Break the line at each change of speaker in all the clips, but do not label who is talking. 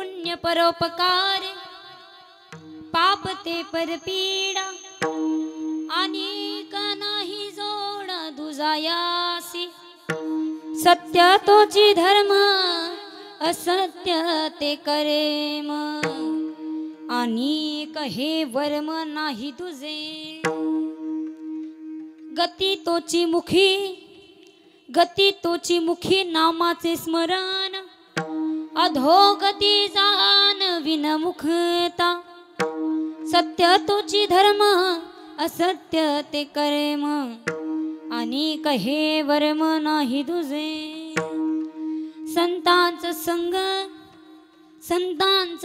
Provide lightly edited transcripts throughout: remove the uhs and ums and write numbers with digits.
पुण्य परोपकार पाप ते परपीडा अनेक नाही जोड दुजायासी सत्य तोची धर्म असत्य ते करेम अनेक हे वर्म नाही तुझे गती तोची मुखी नामाचे स्मरण अधोगती जान विनमुखता सत्य तोची धर्म असत्य ते कर्म अनेक हे वर्म नाही तुझे संतांचा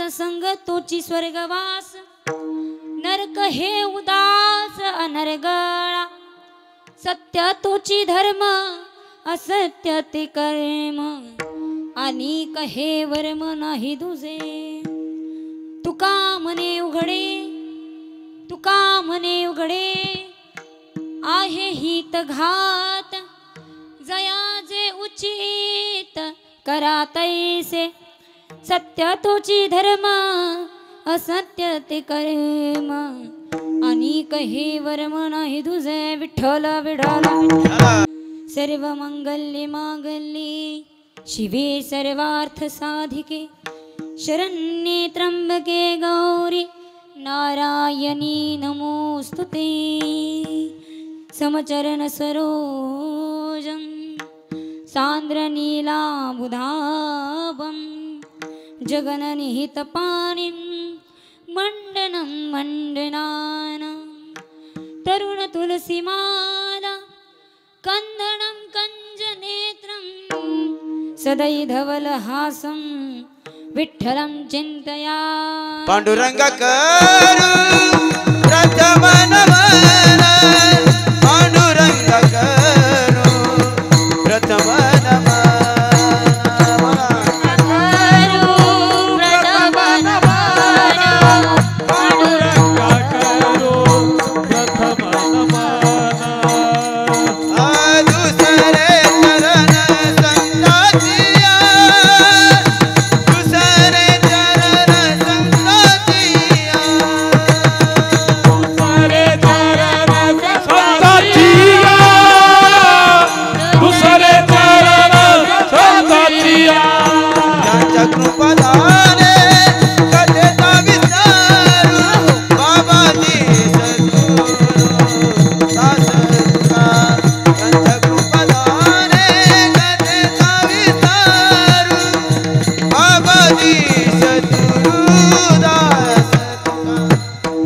संग तोची स्वर्गवास नरक हे उदास अनर्गळा सत्य तोची धर्म असत्य ते कर्म अनेक हे वर्म नाही तुझे तुका म्हणे उघडे आहे हित घात जया जे उचित करा तैसे सत्य तोची धर्म असत्य ते कर्म अनेक हे वर्म नाही तुझे विठ्ठल सर्व मंगल्ये मांगल्ये शिवे सर्वार्थ साधिके शरण्ये त्र्यंबके गौरी नारायणी नमोस्तुते समचरण सरोजं सान्द्र नीलाबुधाभं जगननिहितपाणिं मंडनं मंडनानं तरुण तुलसीमाला कंदनं कंजनेत्रं सदैधवलहासं विठ्ठलं चिंतया
पांडुरंग करू प्रथम नमन पांडुरंग करू प्रथम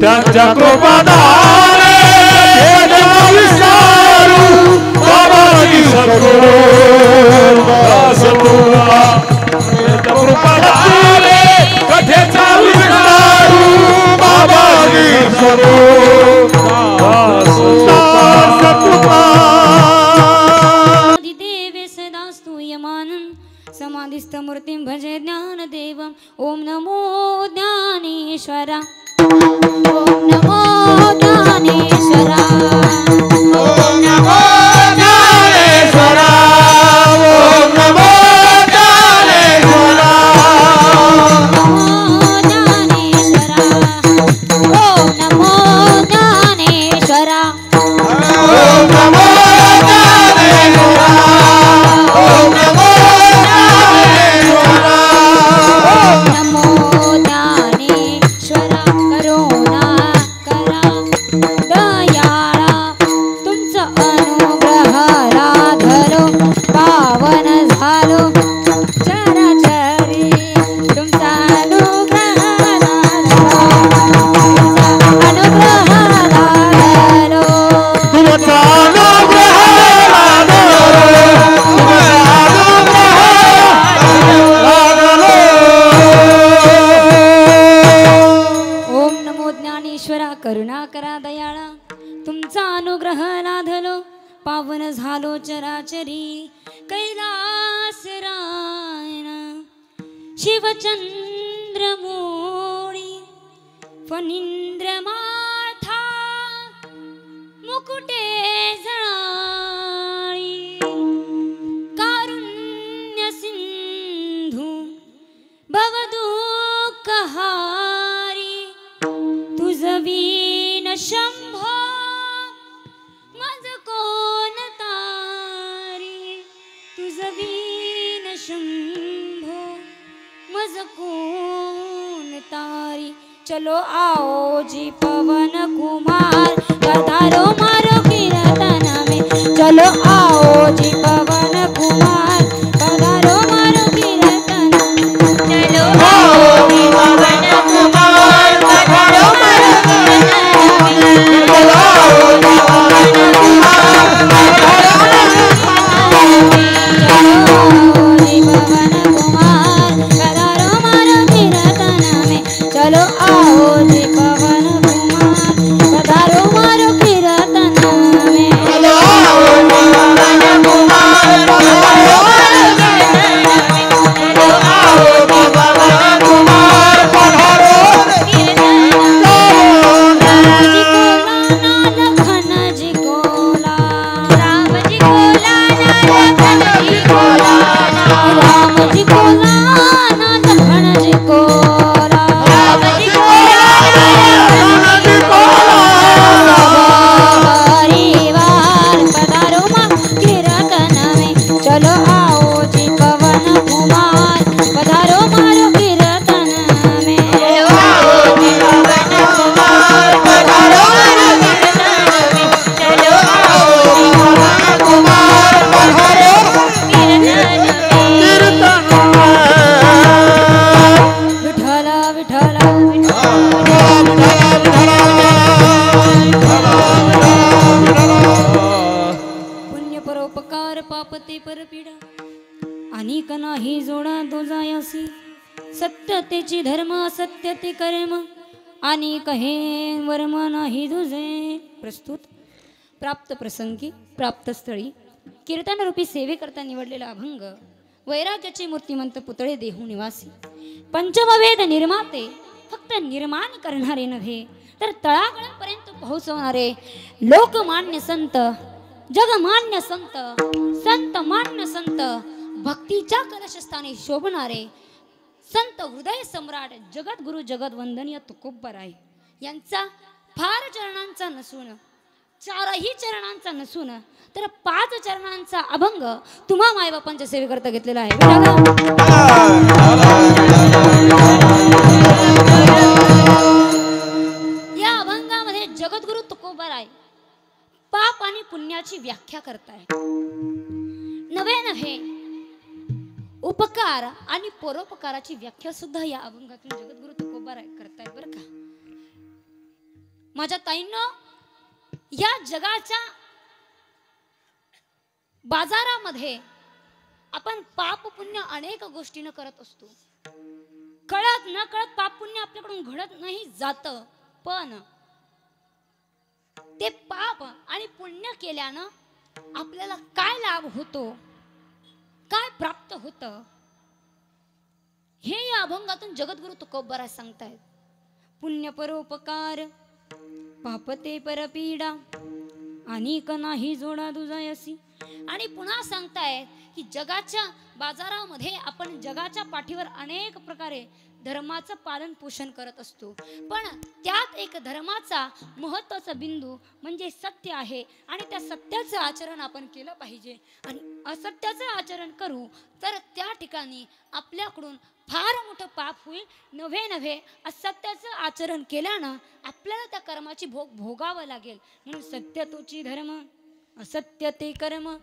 त्यांच्या कृपादाने विसारू बाबाजी सद्गुरू दास तुला कृपादाने कथेचा विसारू बाबाजी सद्गुरू दास तुला
देवे सदा स्तूयमानं समाधिस्थ मूर्तिं भजे ज्ञानदेवं ओम नमो ज्ञानेश्वरा ओम नमो ज्ञानेश्वरा
ओम नमो ज्ञानेश्वरा ओम नमो ज्ञानेश्वरा
ओम नमो ज्ञानेश्वरा
ओम नमो ज्ञानेश्वरा ओम नमो ज्ञानेश्वरा
ओम नमो ज्ञानेश्वरा करुणा करा दयाळा तुमचा अनुग्रह लाधलो पावन झालो चराचरी तुमचा अनुग्रह लाधलो
तुमचा अनुग्रह
ओम नमो ज्ञानेश्वरा करुणा करा दयाळा तुमचा अनुग्रह लाधलो पावन झालो चराचरी कैलास रायना शिवचंद्र मोळी फणींद्र माथा मुकुटे जळाळी कारुण्य सिंधू भवदूत लोकहारी तुझवीन शंभो मज कोण तारी तुझवीन शंभो मज कोण तारी चलो आओ जी पवन कुमार पधारो मारो कीर्तन में चलो आओ जी पवन कुमार पधारो मारो कीर्तन चलो आओ जी पवन कुमार पधारो मारो कीर्तन चलो आओ जी पवन कुमार पधारो मारो कीर्तन में चलो आओ जी पवन कुमार पधारो मारो कीर्तन में चलो आओ जी पवन कुमार पधारो मारो कीर्तन में चलो आओ जी पवन कुमार पधारो कीर्तन जी को लाना राम जी को लाना लखन जी को लाना राम जी को लाना लखन जी को चलो आओ जी पवन कुमार पधारो मारो कीर्तन में चलो आओ जी पवन कुमार पधारो मारो कीर्तन में चलो आओ जी पवन कुमार पधारो कीर्तन विठ्ठल विठ्ठल पुण्य परोपकार पापते परपीडा अनेक नाही जोडा दोजायासी सत्यतेची धर्म असत्यते कर्म अनेक हे वर्म नाही तुझे प्रस्तुत प्राप्त प्रसंगी प्राप्त स्थळी कीर्तन रूपी सेवेकरता निवडलेला अभंग वैराग्याचे मूर्तिमंत पुतळे देहू निवासी पंचमवेद निर्माते फक्त निर्माण करणारे नव्हे तर तळागाळापर्यंत पोहोचवणारे लोकमान्य संत जगमान्य संत संत मान्य संत भक्तीच्या कलशस्थानी शोभणारे संत हृदय सम्राट जगद्गुरु जगदवंदनीय तुकोबराय यांचा फार चरणांचा नसून चारही चरणांचा नसून तर 5 चरणांचा अभंग तुम्हा मायबापांच्या सेवेकरता घेतलेला आहे या अभंगामध्ये जगद्गुरु तुकोबराय पाप आणि पुण्याची व्याख्या करताय नव्हे उपकार आणि परोपकाराची व्याख्या सुद्धा या अभंगातून जगद्गुरु तुकोबराय करताय बरं का माझ्या ताईंनो या जगाच्या बाजारामध्ये आपण पाप पुण्य अनेक गोष्टीनं करत असतो कळत न कळत पाप पुण्य आपल्याकडून घडत नाही जात पण ते पाप आणि पुण्य केल्यानं आपल्याला काय लाभ होतो काय प्राप्त होतं हे या अभंगातून जगद्गुरु तुकोबराय सांगतायत पुण्य परोपकार पापते परपीडा अनेक नाही जोडा दुजायसी आणि पुन्हा सांगतायत की जगाच्या बाजारामध्ये आपण जगाच्या पाठीवर अनेक प्रकारे धर्माचं पालन पोषण करत असतो पण त्यात एक धर्माचा महत्त्वाचा बिंदू म्हणजे सत्य आहे आणि त्या सत्याचं आचरण आपण केलं पाहिजे आणि असत्याचं आचरण करू तर त्या ठिकाणी आपल्याकडून फार मोठं पाप होईल नव्हे असत्याचं आचरण केल्यानं आपल्याला त्या कर्माची भोगावं लागेल म्हणून सत्य तोची धर्म असत्य ते कर्म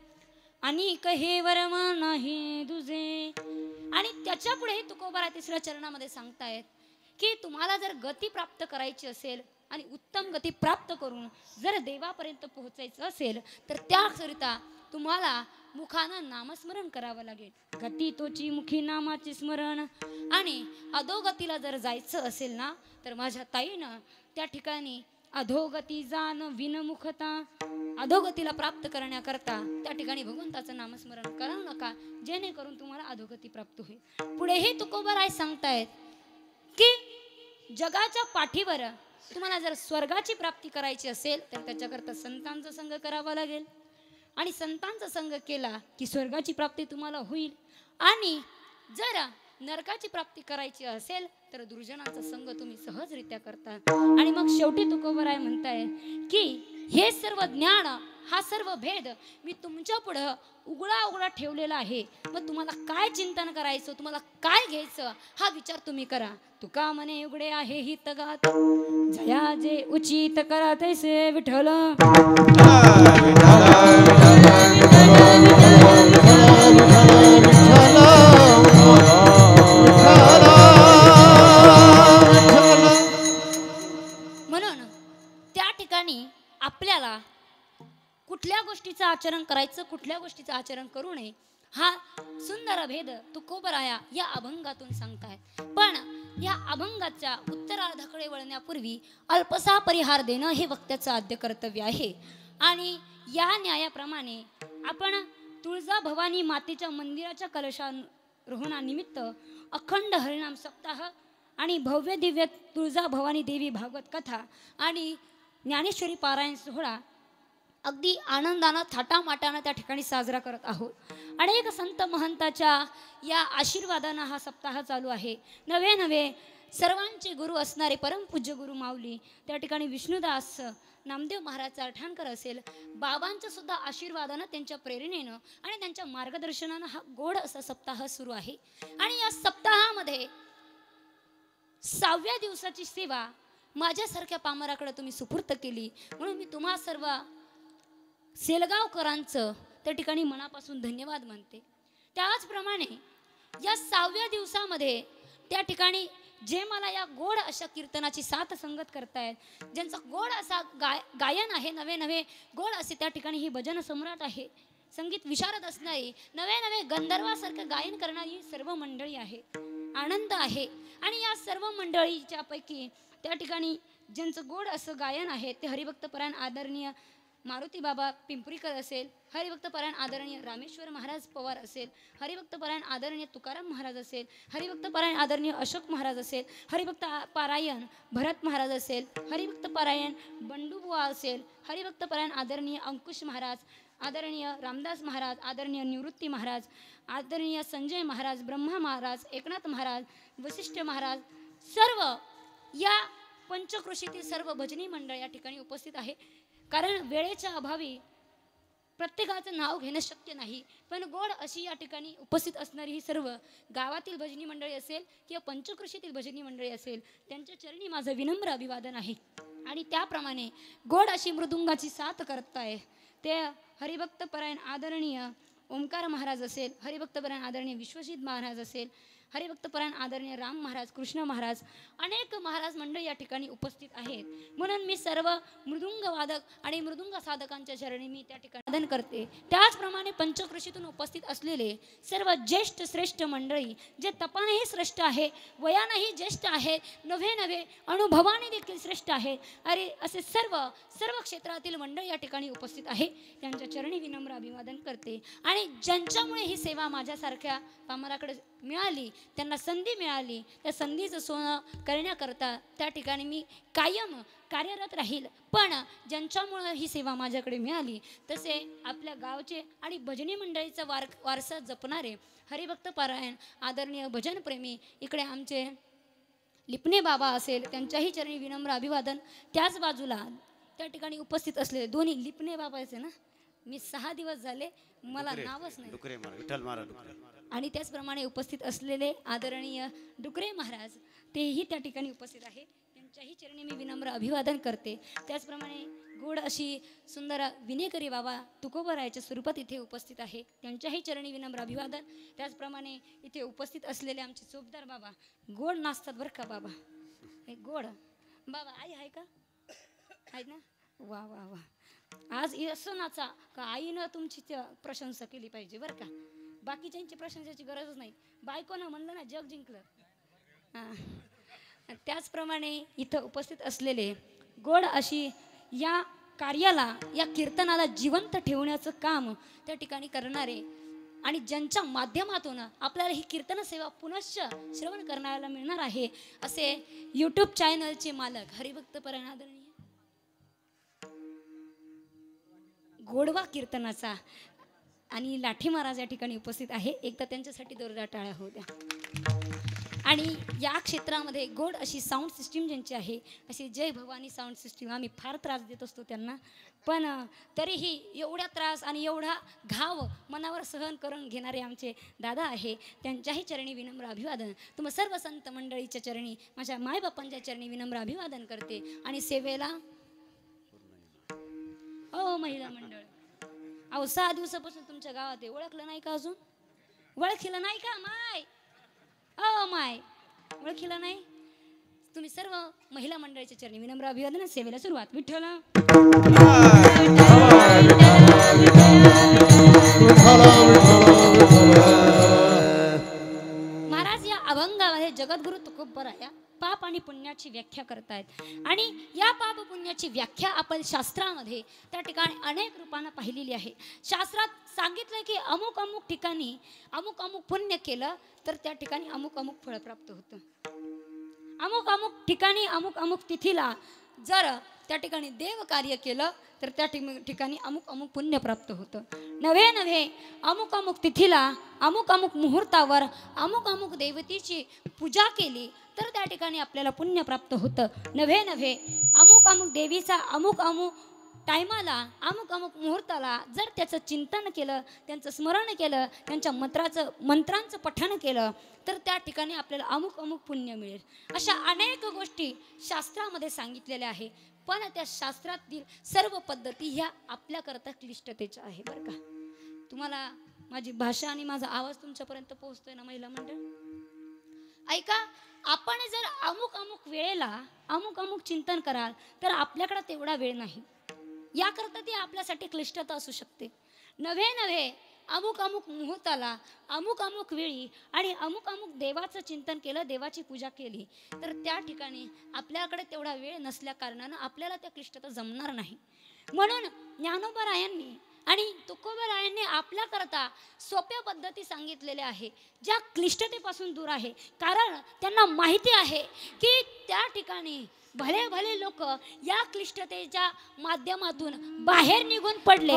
अनेक हे वर्म नाही दुजे आणि त्याच्या पुढे तुकोबराय 3ऱ्या चरणामध्ये सांगतायत की तुम्हाला जर गती प्राप्त करायची असेल आणि उत्तम गती प्राप्त करून जर देवापर्यंत पोहोचायचं असेल तर त्याकरिता तुम्हाला मुखानं नामस्मरण करावं लागेल गती तोची मुखी नामाचे स्मरण आणि अधोगतीला जर जायचं असेल ना तर माझ्या ताईनं त्या ठिकाणी अधोगती जाण विनमुखता अधोगतीला प्राप्त करण्याकरता त्या ठिकाणी भगवंताचं नामस्मरण करू नका जेणेकरून तुम्हाला अधोगती प्राप्त होईल पुढेही तुकोबराय सांगतायत की जगाच्या पाठीवर तुम्हाला जर स्वर्गाची प्राप्ती करायची असेल तर त्याच्याकरता संतांचा संग करावा लागेल आणि संतांचा संग केला की स्वर्गाची प्राप्ती तुम्हाला होईल आणि जर नरकाची प्राप्ती करायची असेल तर दुर्जनांचा संग तुम्ही सहजरित्या करता. आणि मग शेवटी तुकोबराय म्हणताय की हे सर्व ज्ञान, हा सर्व भेद मी तुमच्या पुढं उघडा ठेवलेला आहे. मग तुम्हाला काय चिंतन करायचं, तुम्हाला काय घ्यायचं हा विचार तुम्ही करा. तुका म्हणे उघडे आहे हित गात, जया जे उचित करा तैसे विठ्ठल. म्हणून त्या ठिकाणी आपल्याला कुठल्या गोष्टीचं आचरण करायचं, कुठल्या गोष्टीचं आचरण करू नये हा सुंदर भेद तुकोबराया या अभंगातून सांगतायत. पण या अभंगाच्या उत्तरार्धाकडे वळण्यापूर्वी अल्पसा परिहार देणं हे वक्त्याचं आद्य कर्तव्य आहे. आणि या न्यायाप्रमाणे आपण तुळजा भवानी मातेच्या मंदिराच्या कलशारोहणानिमित्त अखंड हरिनाम सप्ताह आणि भव्य दिव्य तुळजा भवानी देवी भागवत कथा आणि ज्ञानेश्वरी पारायण सोहळा अगदी आनंदानं थाटामाटानं त्या ठिकाणी साजरा करत आहोत. अनेक संत महंताच्या या आशीर्वादानं हा सप्ताह चालू आहे. नवे सर्वांचे गुरु असणारे परमपूज्य गुरु माऊली त्या ठिकाणी विष्णुदास नामदेव महाराजचा अठाणकर असेल, बाबांच्या सुद्धा आशीर्वादानं, त्यांच्या प्रेरणेनं आणि त्यांच्या मार्गदर्शनानं हा गोड असा सप्ताह सुरू आहे. आणि या सप्ताहामध्ये 6व्या दिवसाची सेवा माझ्यासारख्या पामराकडे तुम्ही सुपूर्त केली, म्हणून मी तुम्हा सर्व सेलगावकरांचं त्या ठिकाणी मनापासून धन्यवाद मानते. त्याचप्रमाणे या 6व्या दिवसामध्ये त्या ठिकाणी जे मला या गोड अशा कीर्तनाची साथ संगत करतायत, ज्यांचा गोड असा गायन आहे, नवे गोड असे त्या ठिकाणी ही भजन सम्राट आहे, संगीत विशारद असणारी, नवे गंधर्वासारखं गायन करणारी सर्व मंडळी आहे. आनंद आहे. आणि या सर्व मंडळीच्या पैकी त्या ठिकाणी ज्यांचं गोड असं गायन आहे ते हरिभक्तपरायण आदरणीय मारुती बाबा पिंपरीकर असेल, हरिभक्तपरायण आदरणीय रामेश्वर महाराज पवार असेल, हरिभक्तपरायण आदरणीय तुकाराम महाराज असेल, हरिभक्तपरायण आदरणीय अशोक महाराज असेल, हरिभक्तपरायण भरत महाराज असेल, हरिभक्तपरायण बंडूबुवा असेल, हरिभक्तपरायण आदरणीय अंकुश महाराज, आदरणीय रामदास महाराज, आदरणीय निवृत्ती महाराज, आदरणीय संजय महाराज, ब्रह्मा महाराज, एकनाथ महाराज, वशिष्ठ महाराज, सर्व या पंचकृषीतील सर्व भजनी मंडळ या ठिकाणी उपस्थित आहे. कारण वेळेच्या अभावी प्रत्येकाचं नाव घेणं शक्य नाही, पण गोड अशी या ठिकाणी उपस्थित असणारी ही सर्व गावातील भजनी मंडळी असेल किंवा पंचकृषीतील भजनी मंडळी असेल, त्यांच्या चरणी माझं विनम्र अभिवादन आहे. आणि त्याप्रमाणे गोड अशी मृदुंगाची साथ करताय ते हरिभक्तपरायण आदरणीय ओंकार महाराज असेल, हरिभक्तपरायण आदरणीय विश्वजित महाराज असेल, हरिभक्तपरायण आदरणीय राम महाराज, कृष्ण महाराज, अनेक महाराज मंडळ या ठिकाणी उपस्थित आहेत. म्हणून मी सर्व मृदुंग वादक आणि मृदुंग साधकांच्या चरणी मी त्या ठिकाणी वंदन करते. त्याचप्रमाणे पंचकृषीतून उपस्थित असलेले सर्व ज्येष्ठ श्रेष्ठ मंडळी, जे तपानेही श्रेष्ठ आहे, वयानेही ज्येष्ठ आहे, नवे अनुभवाने देखील श्रेष्ठ आहे, अरे असे सर्व क्षेत्रातील मंडळ या ठिकाणी उपस्थित आहे. त्यांच्या चरणी विनम्र अभिवादन करते. आणि ज्यांच्यामुळे ही सेवा माझ्यासारख्या पामराकडे मिळाली, त्यांना संधी मिळाली, त्या संधीचं सोनं करण्याकरता त्या ठिकाणी मी कायम कार्यरत राहील. पण ज्यांच्यामुळं ही सेवा माझ्याकडे मिळाली तसे आपल्या गावचे आणि भजनी मंडळीचा वारसा जपणारे हरिभक्तपरायण आदरणीय भजनप्रेमी इकडे आमचे लिपणे बाबा असेल, त्यांच्याही चरणी विनम्र अभिवादन. त्याच बाजूला त्या ठिकाणी उपस्थित असलेले दोन्ही लिपणे बाबा असे ना, मी 6 दिवस झाले मला नावच नाही. आणि त्याचप्रमाणे उपस्थित असलेले आदरणीय डुकरे महाराज तेही त्या ठिकाणी उपस्थित आहे. त्यांच्याही चरणी मी विनम्र अभिवादन करते. त्याचप्रमाणे गोड अशी सुंदर विनेकरी बाबा तुकोबरायाच्या स्वरूपात इथे उपस्थित आहे. त्यांच्याही चरणी विनम्र अभिवादन. त्याचप्रमाणे इथे उपस्थित असलेले आमचे चोपदार बाबा गोड नाचतात बरं का बाबा, हे गोड बाबा. आई आहे का? आहे ना? वा वा वा. आज असं नाचा का आईनं तुमची प्रशंसा केली पाहिजे बरं का. बाकीच्यांची प्रशंसाची गरजच नाही. बायकोनं म्हणलं ना जग जिंकलं. हां, त्याचप्रमाणे इथं उपस्थित असलेले गोड अशी या कार्याला, या कीर्तनाला जिवंत ठेवण्याचं काम त्या ठिकाणी करणारे आणि ज्यांच्या माध्यमातून आपल्याला ही कीर्तन सेवा पुनश्च श्रवण करण्याला मिळणार आहे असे यूट्यूब चॅनलचे मालक हरिभक्तपरायण आदरणीय गोडवा कीर्तनाचा आणि लाठी महाराज या ठिकाणी उपस्थित आहे. एकदा त्यांच्यासाठी जोरदार टाळ्या होऊ द्या. आणि या क्षेत्रामध्ये गोड अशी साऊंड सिस्टीम ज्यांची आहे, अशी जय भवानी साऊंड सिस्टीम, आम्ही फार त्रास देत असतो त्यांना, पण तरीही एवढा त्रास आणि एवढा घाव मनावर सहन करून घेणारे आमचे दादा आहे, त्यांच्याही चरणी विनम्र अभिवादन. तुम्हा सर्व संत मंडळीच्या चरणी, माझ्या मायबापांच्या चरणी विनम्र अभिवादन करते. आणि सेवेला महिला मंडळ, अहो 6 दिवसापासून तुमच्या गावात आहे, ओळखलं नाही का अजून? ओळखीला नाही का माय? माय ओळखीला नाही? तुम्ही सर्व महिला मंडळाच्या चरणी विनम्र अभिवादन. सेवेला सुरुवात. विठ्ठल महाराज या अभंगामध्ये जगद्गुरु तुकोबराया पाप आणि पुण्याची व्याख्या करतायत. आणि या पाप पुण्याची व्याख्या आपण शास्त्रामध्ये त्या ठिकाणी अनेक रूपानं पाहिलेली आहे. शास्त्रात सांगितलं की अमुक अमुक ठिकाणी अमुक अमुक पुण्य केलं तर त्या ठिकाणी अमुक अमुक फळ प्राप्त होतं. अमुक अमुक ठिकाणी अमुक अमुक तिथीला जर त्या ठिकाणी देव कार्य केलं तर त्या ठिकाणी अमुक अमुक पुण्य प्राप्त होतं. नव्हे अमुक अमुक तिथीला अमुक अमुक मुहूर्तावर अमुक अमुक देवतेची पूजा केली तर त्या ठिकाणी आपल्याला पुण्य प्राप्त होतं. नव्हे अमुक अमुक देवीचा अमुक अमुक टायमाला अमुक अमुक मुहूर्ताला जर त्याचं चिंतन केलं, त्यांचं स्मरण केलं, त्यांच्या मंत्रांचं पठण केलं तर त्या ठिकाणी आपल्याला अमुक अमुक पुण्य मिळेल. अशा अनेक गोष्टी शास्त्रामध्ये सांगितलेल्या आहे. पण त्या शास्त्रातील सर्व पद्धती ह्या आपल्याकरता क्लिष्टतेच्या आहे बरं का. तुम्हाला माझी भाषा आणि माझा आवाज तुमच्यापर्यंत पोहोचतोय ना महिला मंडळ? ऐका, आपण जर अमुक अमुक वेळेला अमुक अमुक चिंतन कराल तर आपल्याकडे तेवढा वेळ नाही. याकरता ती आपल्यासाठी क्लिष्टता असू शकते. नव्हे अमुक अमुक मुहूर्ताला अमुक अमुक वेळी आणि अमुक अमुक देवाचं चिंतन केलं, देवाची पूजा केली तर त्या ठिकाणी आपल्याकडे तेवढा वेळ नसल्या कारणानं आपल्याला त्या क्लिष्टता जमणार नाही. म्हणून ज्ञानोबरायांनी आणि तुकोबरायांनी आपल्याकरता सोप्या पद्धती सांगितलेल्या आहे, ज्या क्लिष्टतेपासून दूर आहे. कारण त्यांना माहिती आहे की त्या ठिकाणी भले लोक या क्लिष्टतेच्या माध्यमातून बाहेर निघून पडले.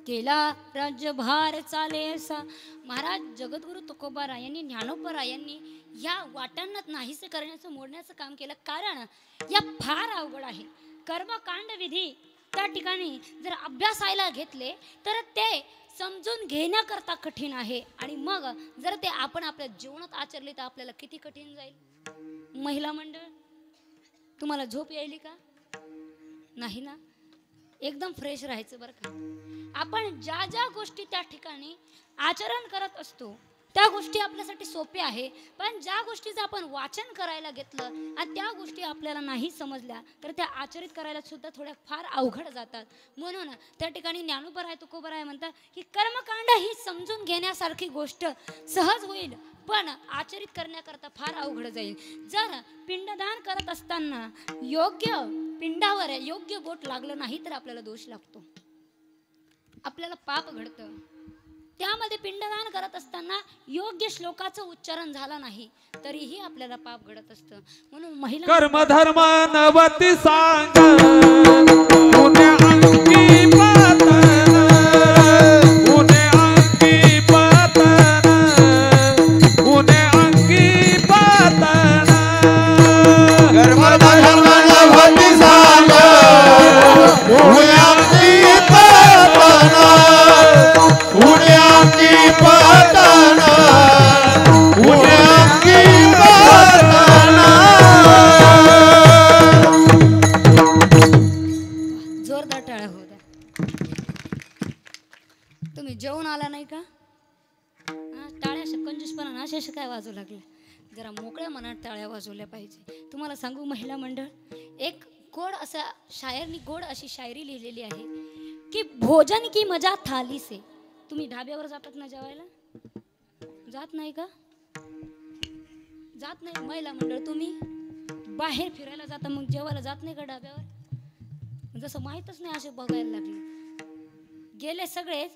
केला राज्यभार चाले असा. महाराज जगद्गुरु तुकोबारायांनी ज्ञानोबरायांनी या वाटांना नाहीसे करण्याचं, मोडण्याचं काम केलं. कारण या फार अवघड आहे. कर्मकांड विधी त्या ठिकाणी जर अभ्यासायला घेतले तर ते समजून घेण्याकरता कठीण आहे. आणि मग जर ते आपण आपल्या जीवनात आचरले तर आपल्याला किती कठीण जाईल. महिला मंडळ, तुम्हाला झोप यायली का? नाही ना? एकदम फ्रेश राहायचं बरं का. आपण ज्या ज्या गोष्टी त्या ठिकाणी आचरण करत असतो त्या गोष्टी आपल्यासाठी सोप्या आहे. पण ज्या गोष्टीचं आपण वाचन करायला घेतलं आणि त्या गोष्टी आपल्याला नाही समजल्या तर त्या आचरित करायला सुद्धा थोड्या फार अवघड जातात. म्हणून त्या ठिकाणी ज्ञानोबराय तुकोबराय म्हणतात की कर्मकांड ही समजून घेण्यासारखी गोष्ट सहज होईल पण आचरित करण्याकरता फार अवघड जाईल. जर पिंडदान करत असताना योग्य पिंडावर योग्य बोट लागलं नाही तर आपल्याला दोष लागतो, आपल्याला पाप घडतं. त्यामध्ये पिंडदान करत असताना योग्य श्लोकाचं उच्चारण झालं नाही तरीही आपल्याला पाप घडत असतं. म्हणून महिला
कर्म धर्म नवती सांग पुण्य अंगी पातन पुण्य अंगी पातन पुण्य अंगी पातन
कर्म
धर्म नवती सांग पुण्य अंगी पातन पुण्य अंगी पातन पुण्य अंगी पातन.
जोरदार टाळ्या होऊ द्या. तुम्ही जेवून आला नाही का? टाळ्या कंजूसपणा ना अशा काय वाजू लागल्या? जरा मोकळ्या मनात टाळ्या वाजवल्या पाहिजे. तुम्हाला सांगू महिला मंडळ, एक गोड असा शायरनी गोड अशी शायरी लिहिलेली आहे की भोजन की मजा थाली से. तुम्ही ढाब्यावर जातात ना जेवायला? जात नाही का? जात नाही महिला मंडळ. तुम्ही बाहेर फिरायला जाता मग जेवायला जात नाही का ढाब्यावर? जसं माहीतच नाही असे बघायला लागले. गेले सगळेच,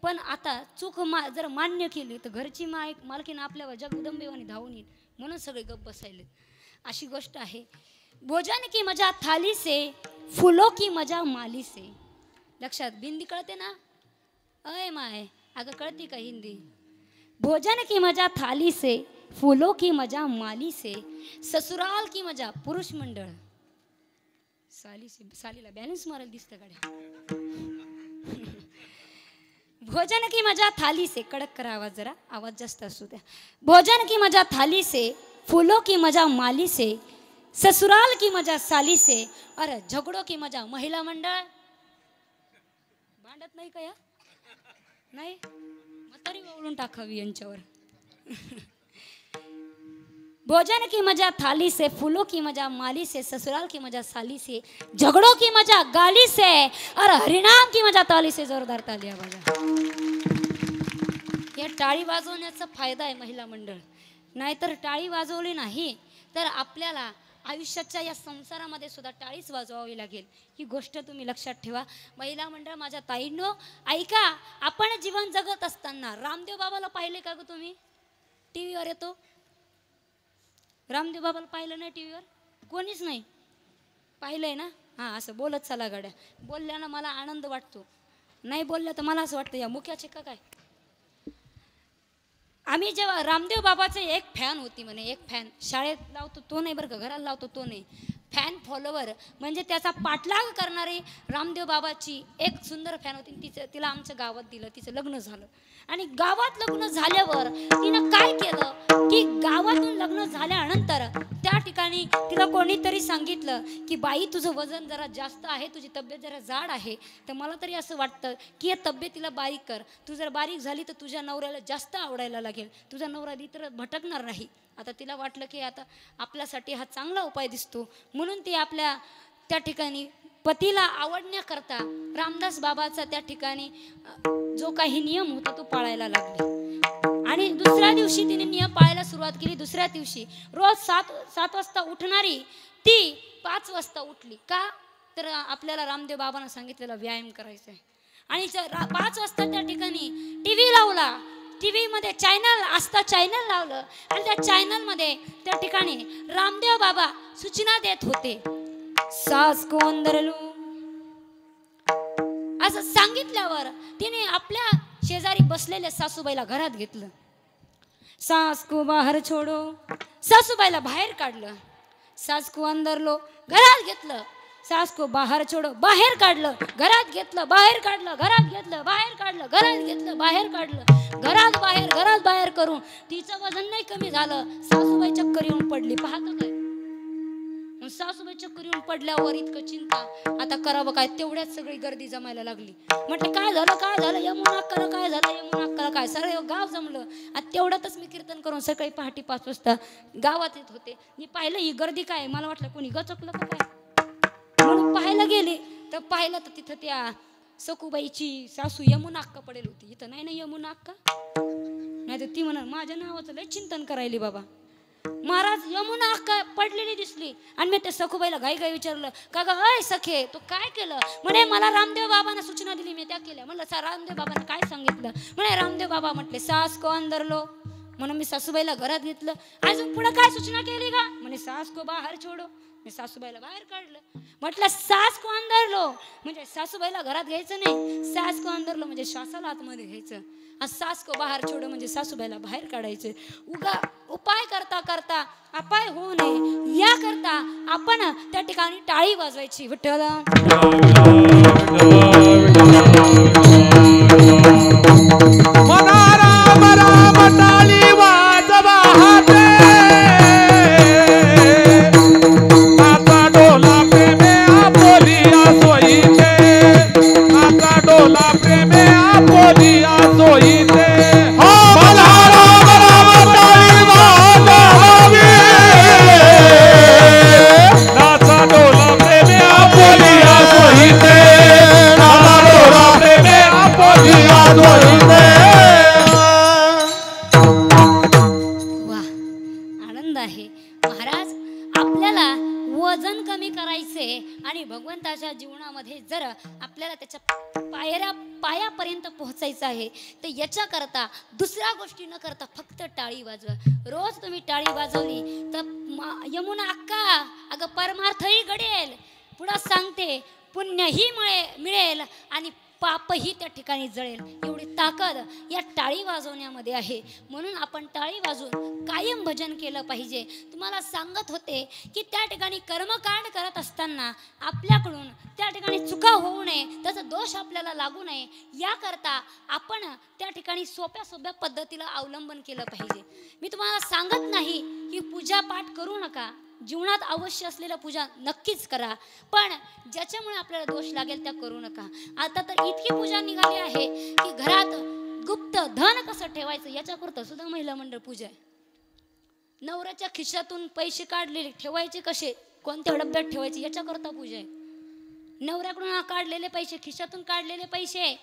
पण आता चूक जर मान्य केली तर घरची मालकीन आपल्यावर जगदंबेवानी धावून येईल, म्हणून सगळे गप्प बसायले. अशी गोष्ट आहे. भोजन की मजा थाली से, फुलो की मजा माली से. लक्षात, हिंदी कळते ना? अय माय, अगं कळती का हिंदी? भोजन की मजा थाली से, फूलों की मजा माली से, ससुराल की मजा पुरुष मंडळ. साली से सालीला बॅलन्स मारायला दिसतं गाड्या. भोजन की मजा थाली से, कडक करा आवाज, जरा आवाज जास्त असू द्या. भोजन की मजा थाली से, फूलों की मजा माली से, ससुराल की मजा साली से, अरे झगड़ों की मजा महिला मंडळ. भांडत नाही का या? नाही, म्हातारी ओळून टाकावी यांच्यावर. भोजन की मजा थाली से, फूलों की मजा माली से, ससुराल की मजा साली से, झगड़ों की मजा गाली से, और हरिनाम की मजा ताली से. जोरदार तालिया बजा. या टाळी वाजवण्याचा फायदा आहे महिला मंडळ. नाहीतर टाळी वाजवली नाही तर आपल्याला आयुष्याच्या या संसारामध्ये सुद्धा टाळीच वाजवावी लागेल. ही गोष्ट तुम्ही लक्षात ठेवा. महिला मंडळ माझ्या ताईंनो ऐका, आपण जीवन जगत असताना रामदेव बाबाला पाहिले का ग तुम्ही? टीव्हीवर येतो. रामदेव बाबाला पाहिलं नाही टीव्हीवर? कोणीच नाही पाहिलंय ना? हां, असं बोलत चला गाड्या. बोलल्यानं मला आनंद वाटतो, नाही बोलल्या तर मला असं वाटतं या मुख्याचे का काय. आम्ही जेव्हा रामदेव बाबाचे एक फॅन होती म्हणे, एक फॅन. शाळेत लावतो तो नाही बरं का, घराला लावतो तो नाही. फॅन फॉलोवर म्हणजे त्याचा पाठलाग करणारी रामदेव बाबाची एक सुंदर फॅन होती. तिला आमच्या गावात दिलं, तिचं लग्न झालं. आणि गावात लग्न झाल्यावर तिनं काय केलं की गावातून लग्न झाल्यानंतर त्या ठिकाणी तिला कोणीतरी सांगितलं की बाई तुझं वजन जरा जास्त आहे, तुझी तब्येत जरा जाड आहे, तर मला तरी असं वाटतं की या तब्येतीला बारीक कर. तू जर बारीक झाली तर तुझ्या नवऱ्याला जास्त आवडायला लागेल, तुझा नवरा इतर भटकणार नाही. आता तिला वाटलं की आता आपल्यासाठी हा चांगला उपाय दिसतो, म्हणून ती आपल्या त्या ठिकाणी पतीला आवडण्याकरता रामदास बाबाचा त्या ठिकाणी जो काही नियम होता तो पाळायला लागली. आणि दुसऱ्या दिवशी तिने नियम पाळायला सुरुवात केली. दुसऱ्या दिवशी रोज 7 वाजता उठणारी ती 5 वाजता उठली. का तर आपल्याला रामदेव बाबांना सांगितलेला व्यायाम करायचा आहे. आणि 5 वाजता त्या ठिकाणी टीव्ही लावला. टीव्ही मध्ये चॅनल आस्था चॅनल लावलं आणि त्या चॅनल मध्ये त्या ठिकाणी रामदेव बाबा सूचना देत होते. सास को अंदर लो असं सांगितल्यावर तिने आपल्या शेजारी बसलेल्या सासूबाईला घरात घेतलं. सास को बाहेर छोडो, सासूबाईला बाहेर काढलं. सास को अंदर लो, घरात घेतलं. सास को बाहेर छोडो, बाहेर काढलं. घरात घेतलं, बाहेर काढलं. घरात घेतलं, बाहेर काढलं. घरात घेतलं, बाहेर काढलं. घरात बाहेर करून तिचं वजन नाही कमी झालं. सासूबाई चक्कर येऊन पडली. पाहता काय? सासूबाई चक्कर येऊन पडल्यावर इतकं चिंता, आता करावं काय? तेवढ्यात सगळी गर्दी जमायला लागली. म्हटलं काय झालं यमुना अक्काला काय झालं, यमुना अक्काला काय? सगळं गाव जमलं. आणि तेवढ्यातच मी कीर्तन करून सकाळी पहाटे 5 वाजता गावात येत होते. मी पाहिलं ही गर्दी काय, मला वाटलं कोणी गचकलं का काय, म्हणून पाहायला गेले. तर पाहिलं तर तिथं त्या सखूबाईची सासू यमुना अक्का पडेल होती. इथं नाही ना यमुना अक्का. नाही तर ती म्हणा माझ्या नावाचं लय चिंतन करायली बाबा. महाराज यमुना अक्का पडलेली दिसली आणि मी त्या सखूबाईला घाई घाई विचारलं का ग अय सखे तू काय केलं? म्हणे मला रामदेव बाबांना सूचना दिली मी त्या केल्या. म्हणलं रामदेव बाबांना काय सांगितलं? म्हणे रामदेव बाबा म्हटले सास को अंदर लो. म्हणून मी सासूबाईला घरात घेतलं. अजून पुढे काय सूचना केली का? म्हणे सास को बाहेर छोडो. मी सासूबाईला बाहेर काढलं. म्हटलं सास को अंदर लो म्हणजे सासूबाईला घरात घ्यायचं नाही, सास को अंदर लो म्हणजे श्वासाला आतमध्ये घ्यायचं, आणि सास को बाहेर छोडो म्हणजे सासूबाईला बाहेर काढायचं. उपाय करता करता अपाय होऊ नये या करता आपण त्या ठिकाणी टाळी वाजवायची. विठ्ठल
मना राम राम टाळी वाजवा हाते, आता डोला प्रेमे आपोलिया सोयीते, आता डोला प्रेमे आपोलिया सोयीते. मना राम राम टाळी वाजवावी, नाचा डोला प्रेमे आपोलिया सोयीते, नाचा डोला प्रेमे आपोलिया सोयीते.
वा आनंद आहे. महाराज आपल्याला वजन कमी करायचे आणि भगवंताच्या जीवनामध्ये जर आपल्याला त्याच्या पायापर्यंत पोहोचायचं आहे तर याच्या करता दुसऱ्या गोष्टी न करता फक्त टाळी वाजवा. रोज तुम्ही टाळी वाजवली तर यमुना अक्का अगं परमार्थही घडेल. पुढं सांगते पुण्यही मिळेल आणि पापही त्या ठिकाणी जळेल. एवढी ताकद या टाळी वाजवण्यामध्ये आहे. म्हणून आपण टाळी वाजवून कायम भजन केलं पाहिजे. तुम्हाला सांगत होते की त्या ठिकाणी कर्मकांड करत असताना आपल्याकडून त्या ठिकाणी चुका होऊ नये, त्याचा दोष आपल्याला लागू नये याकरता आपण त्या ठिकाणी सोप्या सोप्या पद्धतीला अवलंबन केलं पाहिजे. मी तुम्हाला सांगत नाही की पूजा पाठ करू नका, जीवनात आवश्यक असलेल्या पूजा नक्कीच करा, पण ज्याच्यामुळे आपल्याला दोष लागेल त्या करू नका. आता तर इतकी पूजा निघाली आहे की घरात गुप्त धन कसं ठेवायचं याच्याकरता सुद्धा महिला मंडळ पूजा आहे. नवऱ्याच्या खिशातून पैसे काढलेले ठेवायचे कसे, कोणत्या डब्यात ठेवायचे याच्याकरता पूजा आहे. नवऱ्याकडून काढलेले पैसे, खिशातून काढलेले पैसे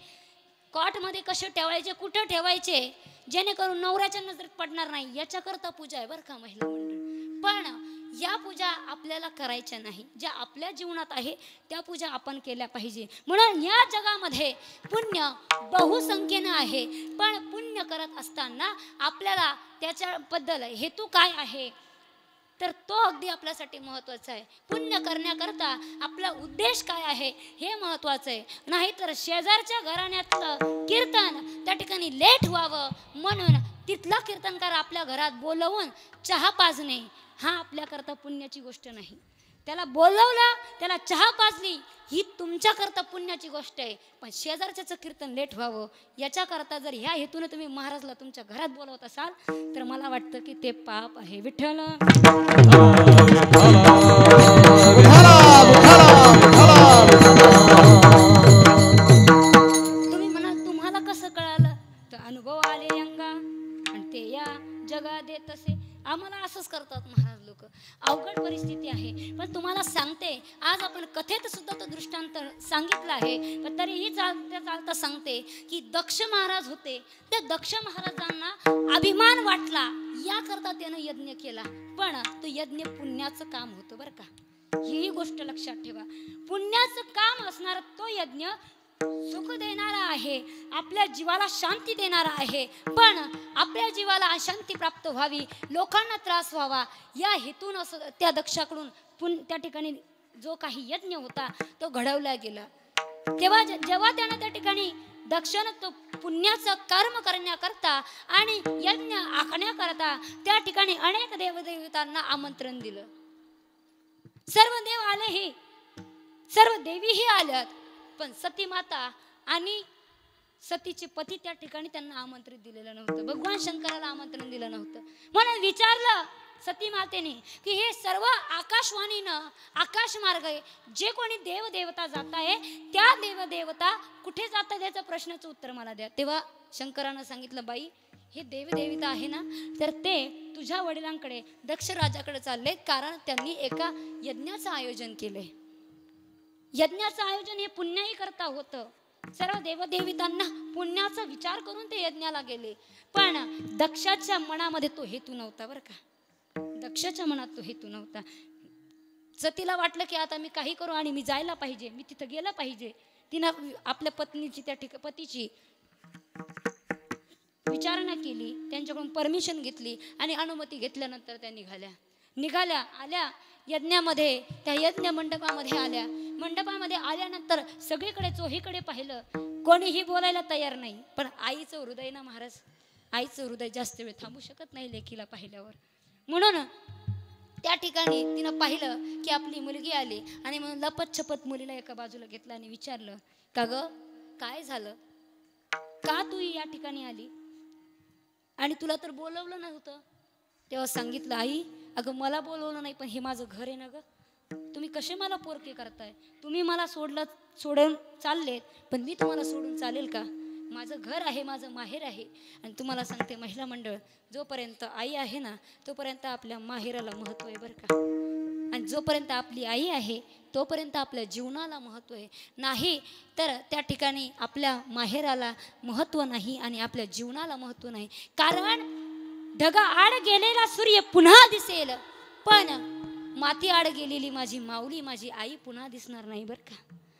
कॉटमध्ये कसे ठेवायचे, कुठं ठेवायचे जेणेकरून नवऱ्याच्या नजरेत पडणार नाही याच्याकरता पूजा आहे बरं का महिला मंडळ. पण या पूजा आपल्याला करायच्या नाही. ज्या आपल्या जीवनात आहे त्या पूजा आपण केल्या पाहिजे. म्हणून या जगामध्ये पुण्य बहुसंख्येनं आहे, पण पुण्य करत असताना आपल्याला त्याच्याबद्दल हेतू काय आहे तर तो अगदी आपल्यासाठी महत्त्वाचा आहे. पुण्य करण्याकरता आपला उद्देश काय आहे हे महत्त्वाचं आहे. नाहीतर शेजारच्या घराण्यातलं कीर्तन त्या ठिकाणी लेट व्हावं म्हणून तिथला कीर्तनकार आपल्या घरात बोलवून चहा पाजणे हा आपल्याकरता पुण्याची गोष्ट नाही. त्याला बोलवलं, त्याला चहा पाजली ही तुमच्याकरता पुण्याची गोष्ट आहे. पण शेजारच्याचं कीर्तन लेट व्हावं याच्याकरता जर ह्या हेतूने तुम्ही महाराजला तुमच्या घरात बोलवत असाल तर मला वाटतं की ते पाप आहे. विठ्ठल तुम्ही म्हणाल तुम्हाला कसं कळालं तर अनुभव आले अंगा आणि ते या जगात येत असे. आम्हाला असंच करतात महाराज लोक. अवघड परिस्थिती आहे पण तुम्हाला सांगते, आज आपण कथेत सुद्धा तो दृष्टांत सांगितला आहे पण तरीही चालता चालता सांगते की दक्ष महाराज होते. त्या दक्ष महाराजांना अभिमान वाटला याकरता त्यानं यज्ञ केला, पण तो यज्ञ पुण्याचं काम होतं बरं का. ही गोष्ट लक्षात ठेवा. पुण्याचं काम असणारा तो यज्ञ सुख देणारा आहे, आपल्या जीवाला शांती देणारा आहे. पण आपल्या जीवाला अशांती प्राप्त व्हावी, लोकांना त्रास व्हावा या हेतून असं त्या दक्षाकडून त्या ठिकाणी जो काही यज्ञ होता तो घडवला गेला. तेव्हा जेव्हा त्यानं त्या ठिकाणी दक्षानं तो पुण्याचं कर्म करण्याकरता आणि यज्ञ आखण्याकरता त्या ठिकाणी अनेक देवदेवतांना आमंत्रण दिलं. सर्व देव आलेही, सर्व देवीही आल्यात, पण सती माता आणि सतीचे पती त्या ठिकाणी त्यांना आमंत्रित दिलेलं नव्हतं. भगवान शंकराला आमंत्रण दिलं नव्हतं. म्हणून विचारलं सती मातेने की हे सर्व आकाशवाणीनं आकाश मार्ग आहे, जे कोणी देवदेवता जात आहे त्या देवदेवता कुठे जातात याचं प्रश्नाचं उत्तर मला द्या. तेव्हा शंकरानं सांगितलं बाई हे देवदेवता आहे ना तर ते तुझ्या वडिलांकडे दक्ष राजाकडे चालले, कारण त्यांनी एका यज्ञाचं आयोजन केलंय. यज्ञाचं आयोजन हे पुण्याही करता होतं सर्व देवदेवितांना पुण्याचा विचार करून ते यज्ञाला गेले. पण दक्षाच्या मनामध्ये तो हेतू नव्हता बरं का. दक्षाच्या मनात तो हेतू नव्हता. सतीला वाटलं की आता मी काही करू आणि मी जायला पाहिजे, मी तिथं गेलं पाहिजे. तिनं आपल्या पत्नीची त्या पतीची विचारणा केली, त्यांच्याकडून परमिशन घेतली आणि अनुमती घेतल्यानंतर त्या निघाल्या आल्या यज्ञामध्ये. त्या यज्ञ मंडपामध्ये आल्या. मंडपामध्ये आल्यानंतर सगळीकडे चोहीकडे पाहिलं, कोणीही बोलायला तयार नाही. पण आईचं हृदय ना महाराज, आईचं हृदय जास्त वेळ थांबू शकत नाही लेकीला पाहिल्यावर. म्हणून त्या ठिकाणी तिनं पाहिलं की आपली मुलगी आली आणि म्हणून लपत छपत मुलीला एका बाजूला घेतलं आणि विचारलं, का ग काय झालं, का तू या ठिकाणी आली आणि तुला तर बोलवलं नव्हतं. तेव्हा सांगितलं, आई अगं मला बोलवलं नाही, पण हे माझं घर आहे ना ग, तुम्ही कसे मला पोरके करताय, तुम्ही मला सोडून चाललेत, पण मी तुम्हाला सोडून चालेल का. माझं घर आहे, माझं माहेर आहे. आणि तुम्हाला सांगते महिला मंडळ, जोपर्यंत आई आहे ना तोपर्यंत आपल्या माहेराला महत्त्व आहे बरं का. आणि जोपर्यंत आपली आई आहे तोपर्यंत आपल्या जीवनाला महत्त्व आहे. नाही तर त्या ठिकाणी आपल्या माहेराला महत्त्व नाही आणि आपल्या जीवनाला महत्त्व नाही. कारण ढगा आड गेलेला सूर्य पुन्हा दिसेल, पण माती आड गेलेली माझी माऊली माझी आई पुन्हा दिसणार नाही बरं का,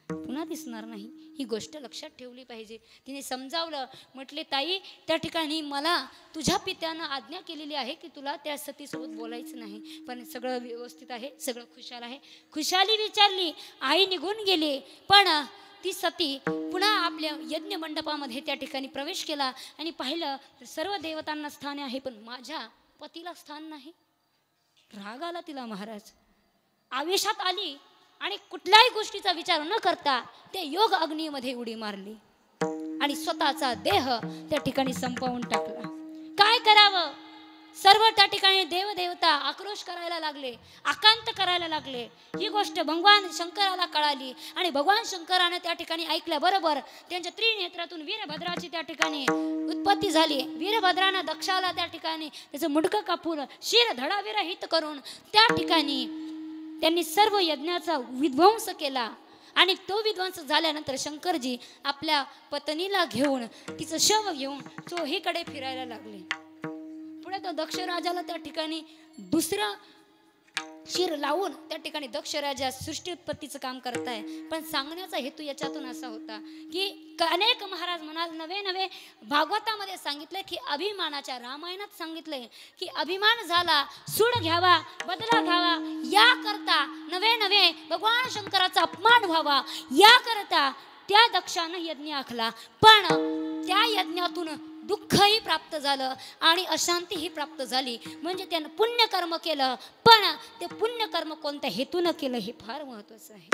पुन्हा दिसणार नाही. ही गोष्ट लक्षात ठेवली पाहिजे. तिने समजावलं, म्हटले ताई त्या ठिकाणी मला तुझ्या पित्यानं आज्ञा केलेली आहे की तुला त्या सतीसोबत बोलायचं नाही, पण सगळं व्यवस्थित आहे, सगळं खुशाल आहे. खुशाली विचारली, आई निघून गेली. पण ती सती पुन्हा आपल्या यज्ञ मंडपामध्ये त्या ठिकाणी प्रवेश केला आणि पाहिलं तर सर्व देवतांना स्थान आहे, पण माझ्या पतीला स्थान नाही. राग आला तिला महाराज, आवेशात आली आणि कुठल्याही गोष्टीचा विचार न करता ते योग अग्नीमध्ये उडी मारली आणि स्वतःचा देह त्या ठिकाणी संपवून टाकला. काय करावं, सर्व त्या ठिकाणी देवदेवता आक्रोश करायला लागले, आकांत करायला लागले. ही गोष्ट भगवान शंकराला कळाली आणि भगवान शंकराने त्या ठिकाणी ऐकल्याबरोबर त्यांच्या त्रिनेत्रातून वीरभद्राची त्या ठिकाणी उत्पत्ती झाली. वीरभद्रानं दक्षाला त्या ठिकाणी त्याचं मुंडकं कापून शिर धडाविरहित करून त्या ठिकाणी त्यांनी सर्व यज्ञाचा विध्वंस केला. आणि तो विध्वंस झाल्यानंतर शंकरजी आपल्या पत्नीला घेऊन तिचं शव घेऊन चोहीकडे फिरायला लागले. पुढे तो दक्ष राजाला त्या ठिकाणी दुसरं शिर लावून त्या ठिकाणी दक्ष राजा सृष्टी उत्पत्तीचं काम करताय. पण सांगण्याचा हेतू याच्यातून असा होता की अनेक महाराज म्हणाल नवे भागवतामध्ये सांगितलंय की अभिमानाच्या, रामायणात सांगितलंय की अभिमान झाला सूड घ्यावा बदला घ्यावा, या करता नवे भगवान शंकराचा अपमान व्हावा या करता त्या दक्षानं यज्ञ आखला. पण त्या यज्ञातून दुःखही प्राप्त झालं आणि अशांतीही प्राप्त झाली. म्हणजे त्यानं पुण्यकर्म केलं, पण ते पुण्यकर्म कोणत्या हेतून केलं हे फार महत्वाचं आहे.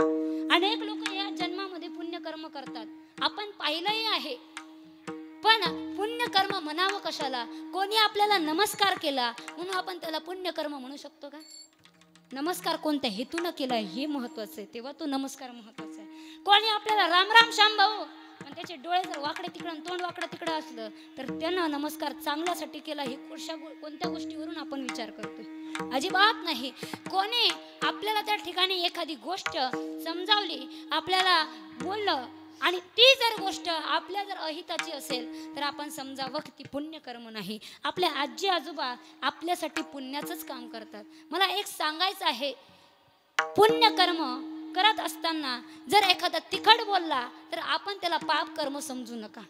अनेक लोक या जन्मामध्ये पुण्यकर्म करतात, आपण पाहिलंही आहे. पण पुण्यकर्म म्हणावं कशाला, कोणी आपल्याला नमस्कार केला म्हणून आपण त्याला पुण्यकर्म म्हणू शकतो का. नमस्कार कोणत्या हेतून केला हे महत्वाचं आहे, तेव्हा तो नमस्कार महत्वाचा आहे. कोणी आपल्याला राम राम श्याम भाऊ पण त्याचे डोळे जर वाकडे तिकडं तोंड वाकडं तिकडं असलं तर त्यानं नमस्कार चांगल्यासाठी केला हे कोणत्या गोष्टीवरून आपण विचार करतोय, अजिबात नाही. कोणी आपल्याला त्या ठिकाणी एखादी गोष्ट समजावली, आपल्याला बोललं आणि ती जर गोष्ट आपल्या जर अहिताची असेल तर आपण समजावं की ती पुण्यकर्म नाही. आपल्या आजी आजोबा आपल्यासाठी पुण्याचंच काम करतात. मला एक सांगायचं आहे, पुण्यकर्म करत असताना जर एखादा तिखट बोलला तर आपण त्याला पाप कर्म समजू नका.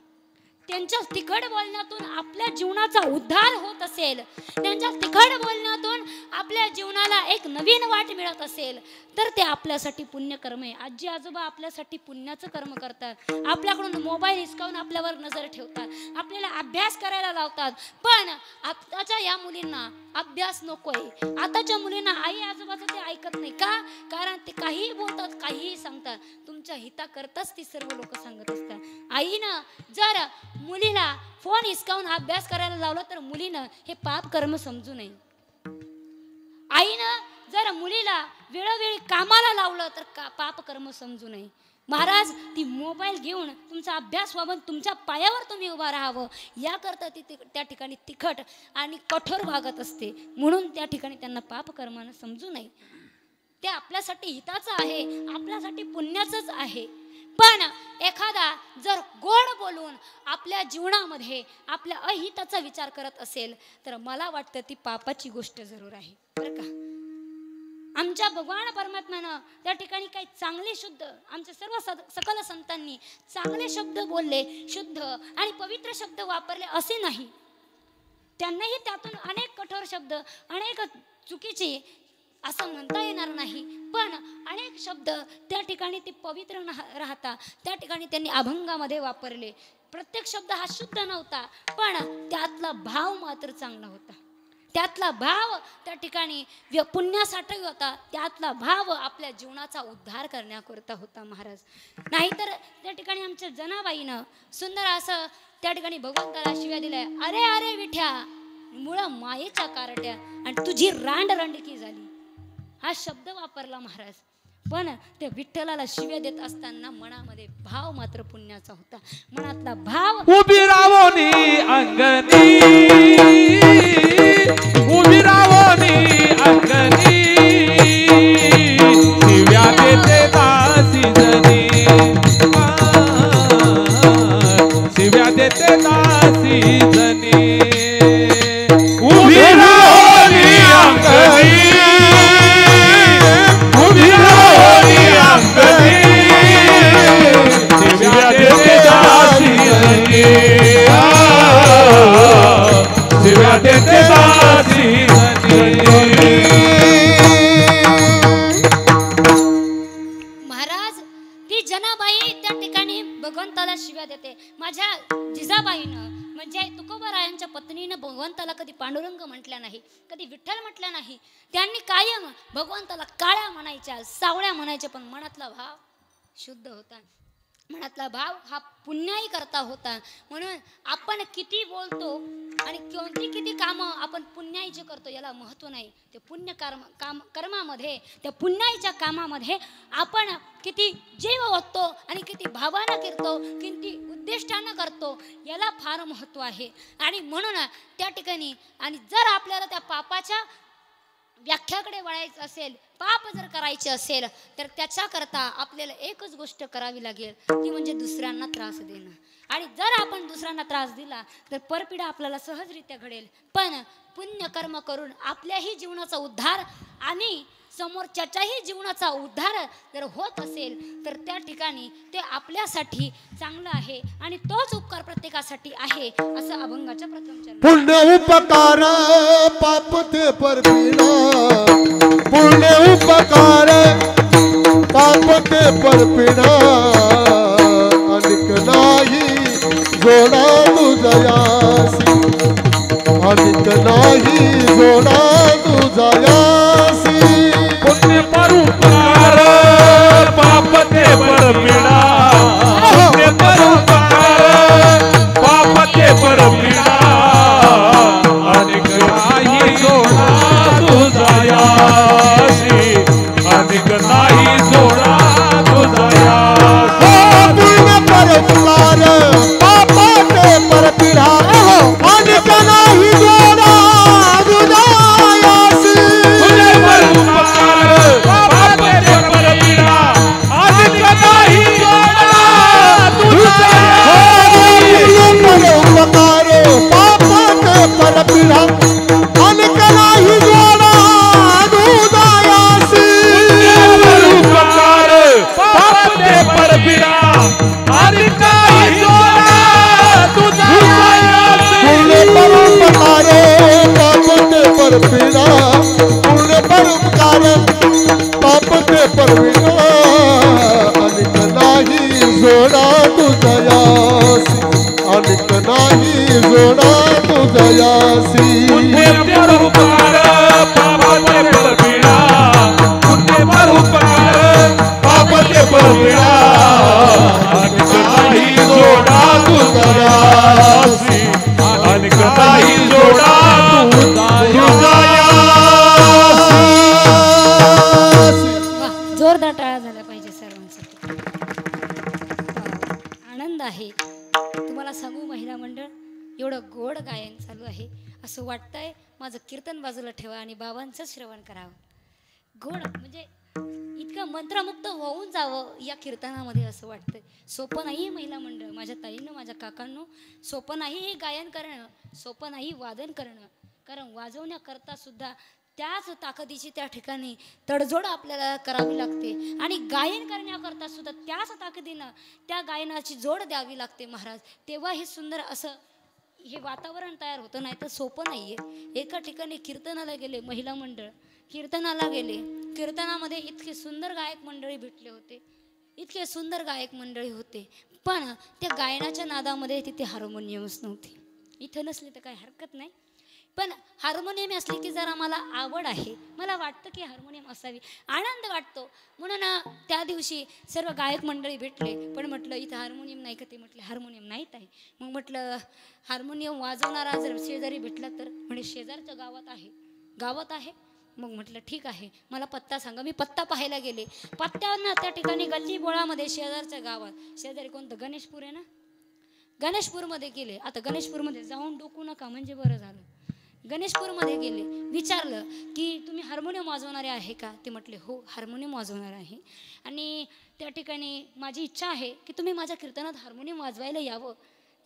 त्यांच्या तिखट बोलण्यातून आपल्या जीवनाचा उद्धार होत असेल, त्यांच्या तिखट बोलण्यातून आपल्या जीवनाला एक नवीन वाट मिळत असेल तर ते आपल्यासाठी पुण्यकर्म आहे. आजी आजोबा आपल्यासाठी पुण्याचं कर्म करतात, आपल्याकडून मोबाईल हिसकावून आपल्यावर नजर ठेवतात, आपल्याला अभ्यास करायला लावतात. पण आताच्या या मुलींना अभ्यास नकोय, आताच्या मुलींना आई आजोबाचं ते ऐकत नाही. का? कारण ते काहीही बोलतात, काहीही सांगतात, तुमच्या हिताकरताच ती सर्व लोक सांगत असतात. आईनं जर मुलीला फोन हिसकावून अभ्यास करायला लावला तर मुलीनं हे पाप कर्म समजू नये. आईनं जर मुलीला वेळोवेळी कामाला लावलं तर पाप कर्म समजू नये. महाराज, ती मोबाईल घेऊन तुमचा अभ्यास व्हावा, तुमच्या पायावर तुम्ही उभा राहावं याकरता ती त्या ठिकाणी तिखट आणि कठोर वागत असते. म्हणून त्या ठिकाणी त्यांना पाप कर्मानं समजू नये. ते आपल्यासाठी हिताचं आहे, आपल्यासाठी पुण्याचंच आहे. पण एखादा जर गोड बोलून आपल्या जीवनामध्ये आपल्या अहिताचा विचार करत असेल तर मला वाटतं ती पापाची गोष्ट जरूर आहे बरं का. आमच्या भगवान परमात्म्यानं त्या ठिकाणी काही चांगले शुद्ध आमच्या सर्व सकल संतांनी चांगले शब्द बोलले, शुद्ध आणि पवित्र शब्द वापरले असे नाही. त्यांनाही त्यातून अनेक कठोर शब्द, अनेक चुकीचे असं म्हणता येणार नाही, पण अनेक शब्द त्या ठिकाणी ते पवित्र राहता त्या ठिकाणी त्यांनी अभंगामध्ये वापरले. प्रत्येक शब्द हा शुद्ध नव्हता, पण त्यातला भाव मात्र चांगला होता. त्यातला भाव त्या ठिकाणी पुण्यासाठी होता. त्यातला भाव आपल्या जीवनाचा उद्धार करण्याकरता होता महाराज. नाहीतर त्या ठिकाणी आमच्या जनाबाईनं सुंदर असं त्या ठिकाणी भगवंताला शिव्या दिल्या, अरे अरे विठ्या मुळ मायेच्या कारट्या आणि तुझी रांडरंडकी झाली, हा शब्द वापरला महाराज. पण त्या विठ्ठलाला शिव्या देत असताना मनामध्ये भाव मात्र पुण्याचा होता. मनातला भाव
उभी रावणी अंगणी, उभी रावणी अंगणी, शिव्या देते दासी जनी, शिव्या देते दासी जनी. उभी रावणी अंगणी, उभी रावणी अंगणी, शिव्या देते दासी जनी, शिव्या देते दासी जनी.
महाराज ती जनाबाई त्या ठिकाणी भगवंताला शिव्या देते. माझ्या जिजाबाईनं म्हणजे तुकोबारायांच्या पत्नीनं भगवंताला कधी पांडुरंग म्हटल्या नाही, कधी विठ्ठल म्हटल्या नाही. त्यांनी कायम भगवंताला काळ्या म्हणायच्या, सावळ्या म्हणायच्या, पण मनातला भाव शुद्ध होता. मनातला भाव हा पुण्याही करता होता. म्हणून आपण किती बोलतो आणि कोणती किती कामं आपण पुण्याईचे करतो याला महत्त्व नाही. ते पुण्य कर्मामध्ये त्या पुण्याईच्या कामामध्ये आपण किती जीव ओततो आणि किती भावानं करतो, किती उद्दिष्टानं करतो याला फार महत्त्व आहे. आणि म्हणून त्या ठिकाणी आणि जर आपल्याला त्या पापाच्या व्याख्याकडे वळायचं असेल, पाप जर करायचे असेल तर त्याच्याकरता आपल्याला एकच गोष्ट करावी लागेल, ती म्हणजे दुसऱ्यांना त्रास देणं. आणि जर आपण दुसऱ्यांना त्रास दिला तर परपिढा आपल्याला सहजरित्या घडेल. पण पुण्यकर्म करून आपल्याही जीवनाचा उद्धार आणि समोरच्याच्याही जीवनाचा उद्धार जर होत असेल तर त्या ठिकाणी ते आपल्यासाठी चांगलं आहे आणि तोच उपकार प्रत्येकासाठी आहे असं अभंगाच्या प्रथम चरण.
पुण्य उपकार पाप ते परपिडा, पुण्य उपकार पाप ते परपिडा, अनिक नाही जोडा तुझयासी, अनिक नाही जोडा तुझयासी.
पुण्य परोपकार पाप ते परपिडा, पुण्य परोपकार पाप ते परपिडा, अनिक नाही जोडा तुझयासी, अनिक नाही जोडा तुझयासी.
पुण्य परोपकार पाप ते परपिडा, अनिक नाही जोडा तुझयासी.
पुण्य परोपकार पाप ते परपिडा, अनिक नाही जोडा तुझयासी.
उपकार पाप ते परपिडा, अनिक नाही जोडा तुझयासी.
उपकार पाप ते परपिडा, अनिक नाही जोडा तुझयासी.
पुण्य परोपकार पाप ते परपिडा, पुण्य परोपकार पाप ते परपिडा, अनिक नाही जोडा तुझयासी, अनिक नाही जोडा तुझयासी.
पुण्य परोपकार पाप ते परपिडा, पुण्य परोपकार पाप ते परपिडा, अनिक नाही जोडा तुझयासी, अनिक नाही जोडा तुझयासी.
वाह, जोरदार टाळ्या झाल्या पाहिजे सर्वांसाठी. आनंद आहे तुम्हाला सांगू महिला मंडळ, एवढं गोड गायन चालू आहे असं वाटतंय माझं कीर्तन बाजूला ठेवा आणि बाबांचं श्रवण करावं. गोड म्हणजे इतकं मंत्रमुक्त होऊन जावं या कीर्तनामध्ये असं वाटतंय. सोपं नाही आहे महिला मंडळ, माझ्या ताईनं माझ्या काकांनो, सोपं नाही हे गायन करणं, सोपं नाही वादन करणं. कारण वाजवण्याकरता सुद्धा त्याच ताकदीची त्या ठिकाणी तडजोड आपल्याला करावी लागते आणि गायन करण्याकरता सुद्धा त्याच ताकदीनं त्या गायनाची जोड द्यावी लागते महाराज. तेव्हा हे सुंदर असं हे वातावरण तयार होतं. नाही तर सोपं नाही आहे. एका ठिकाणी कीर्तनाला गेले महिला मंडळ, कीर्तनाला गेले, कीर्तनामध्ये इतके सुंदर गायक मंडळी भेटले होते, इतके सुंदर गायक मंडळी होते, पण त्या गायनाच्या नादामध्ये तिथे हार्मोनियमच नव्हते. इथं नसली तर काही हरकत नाही, पण हार्मोनियम असली की जरा मला आवड आहे, मला वाटतं की हार्मोनियम असावी, आनंद वाटतो. म्हणून त्या दिवशी सर्व गायक मंडळी भेटले, पण म्हटलं इथं हार्मोनियम नाही का? ते म्हटले हार्मोनियम नाहीत आहे. मग म्हटलं हार्मोनियम वाजवणारा जर शेजारी भेटला तर? म्हणे शेजारच्या गावात आहे. मग म्हटलं ठीक आहे, मला पत्ता सांगा. मी पत्ता पाहायला गेले. पत्त्यानं त्या ठिकाणी गल्ली बोळामध्ये शेजारच्या गावात, शेजारी कोणतं गणेशपूर आहे ना, गणेशपूरमध्ये गेले. आता गणेशपूरमध्ये जाऊन डोकू नका म्हणजे बरं झालं. गणेशपूरमध्ये गेले, विचारलं की तुम्ही हार्मोनियम वाजवणारे आहे का? ते म्हटले हो हार्मोनियम वाजवणार आहे आणि त्या ठिकाणी माझी इच्छा आहे की तुम्ही माझ्या कीर्तनात हार्मोनियम वाजवायला यावं.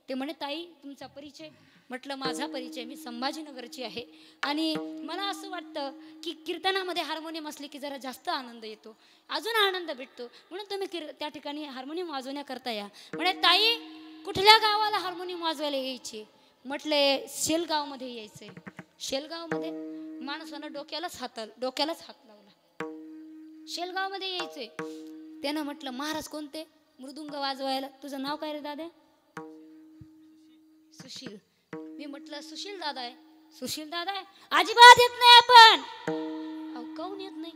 ते म्हणे ताई तुमचा परिचय? म्हटलं माझा परिचय, मी संभाजीनगरची आहे आणि मला असं वाटतं की कीर्तनामध्ये हार्मोनियम असले की जरा जास्त आनंद येतो, अजून आनंद भेटतो, म्हणून तुम्ही त्या ठिकाणी हार्मोनियम वाजवण्याकरता या. म्हणे ताई कुठल्या गावाला हार्मोनियम वाजवायला यायची? म्हटले शेलगावमध्ये यायचंय. शेलगावमध्ये? माणसानं डोक्यालाच हात लावला. शेलगावमध्ये यायचंय. त्यानं म्हटलं महाराज कोणते? मृदुंग वाजवायला. तुझं नाव काय रे दादा? सुशील. मी म्हटलं सुशील दादा आहे. सुशील दादा आहे? अजिबात येत नाही आपण. अहो काहून येत नाही?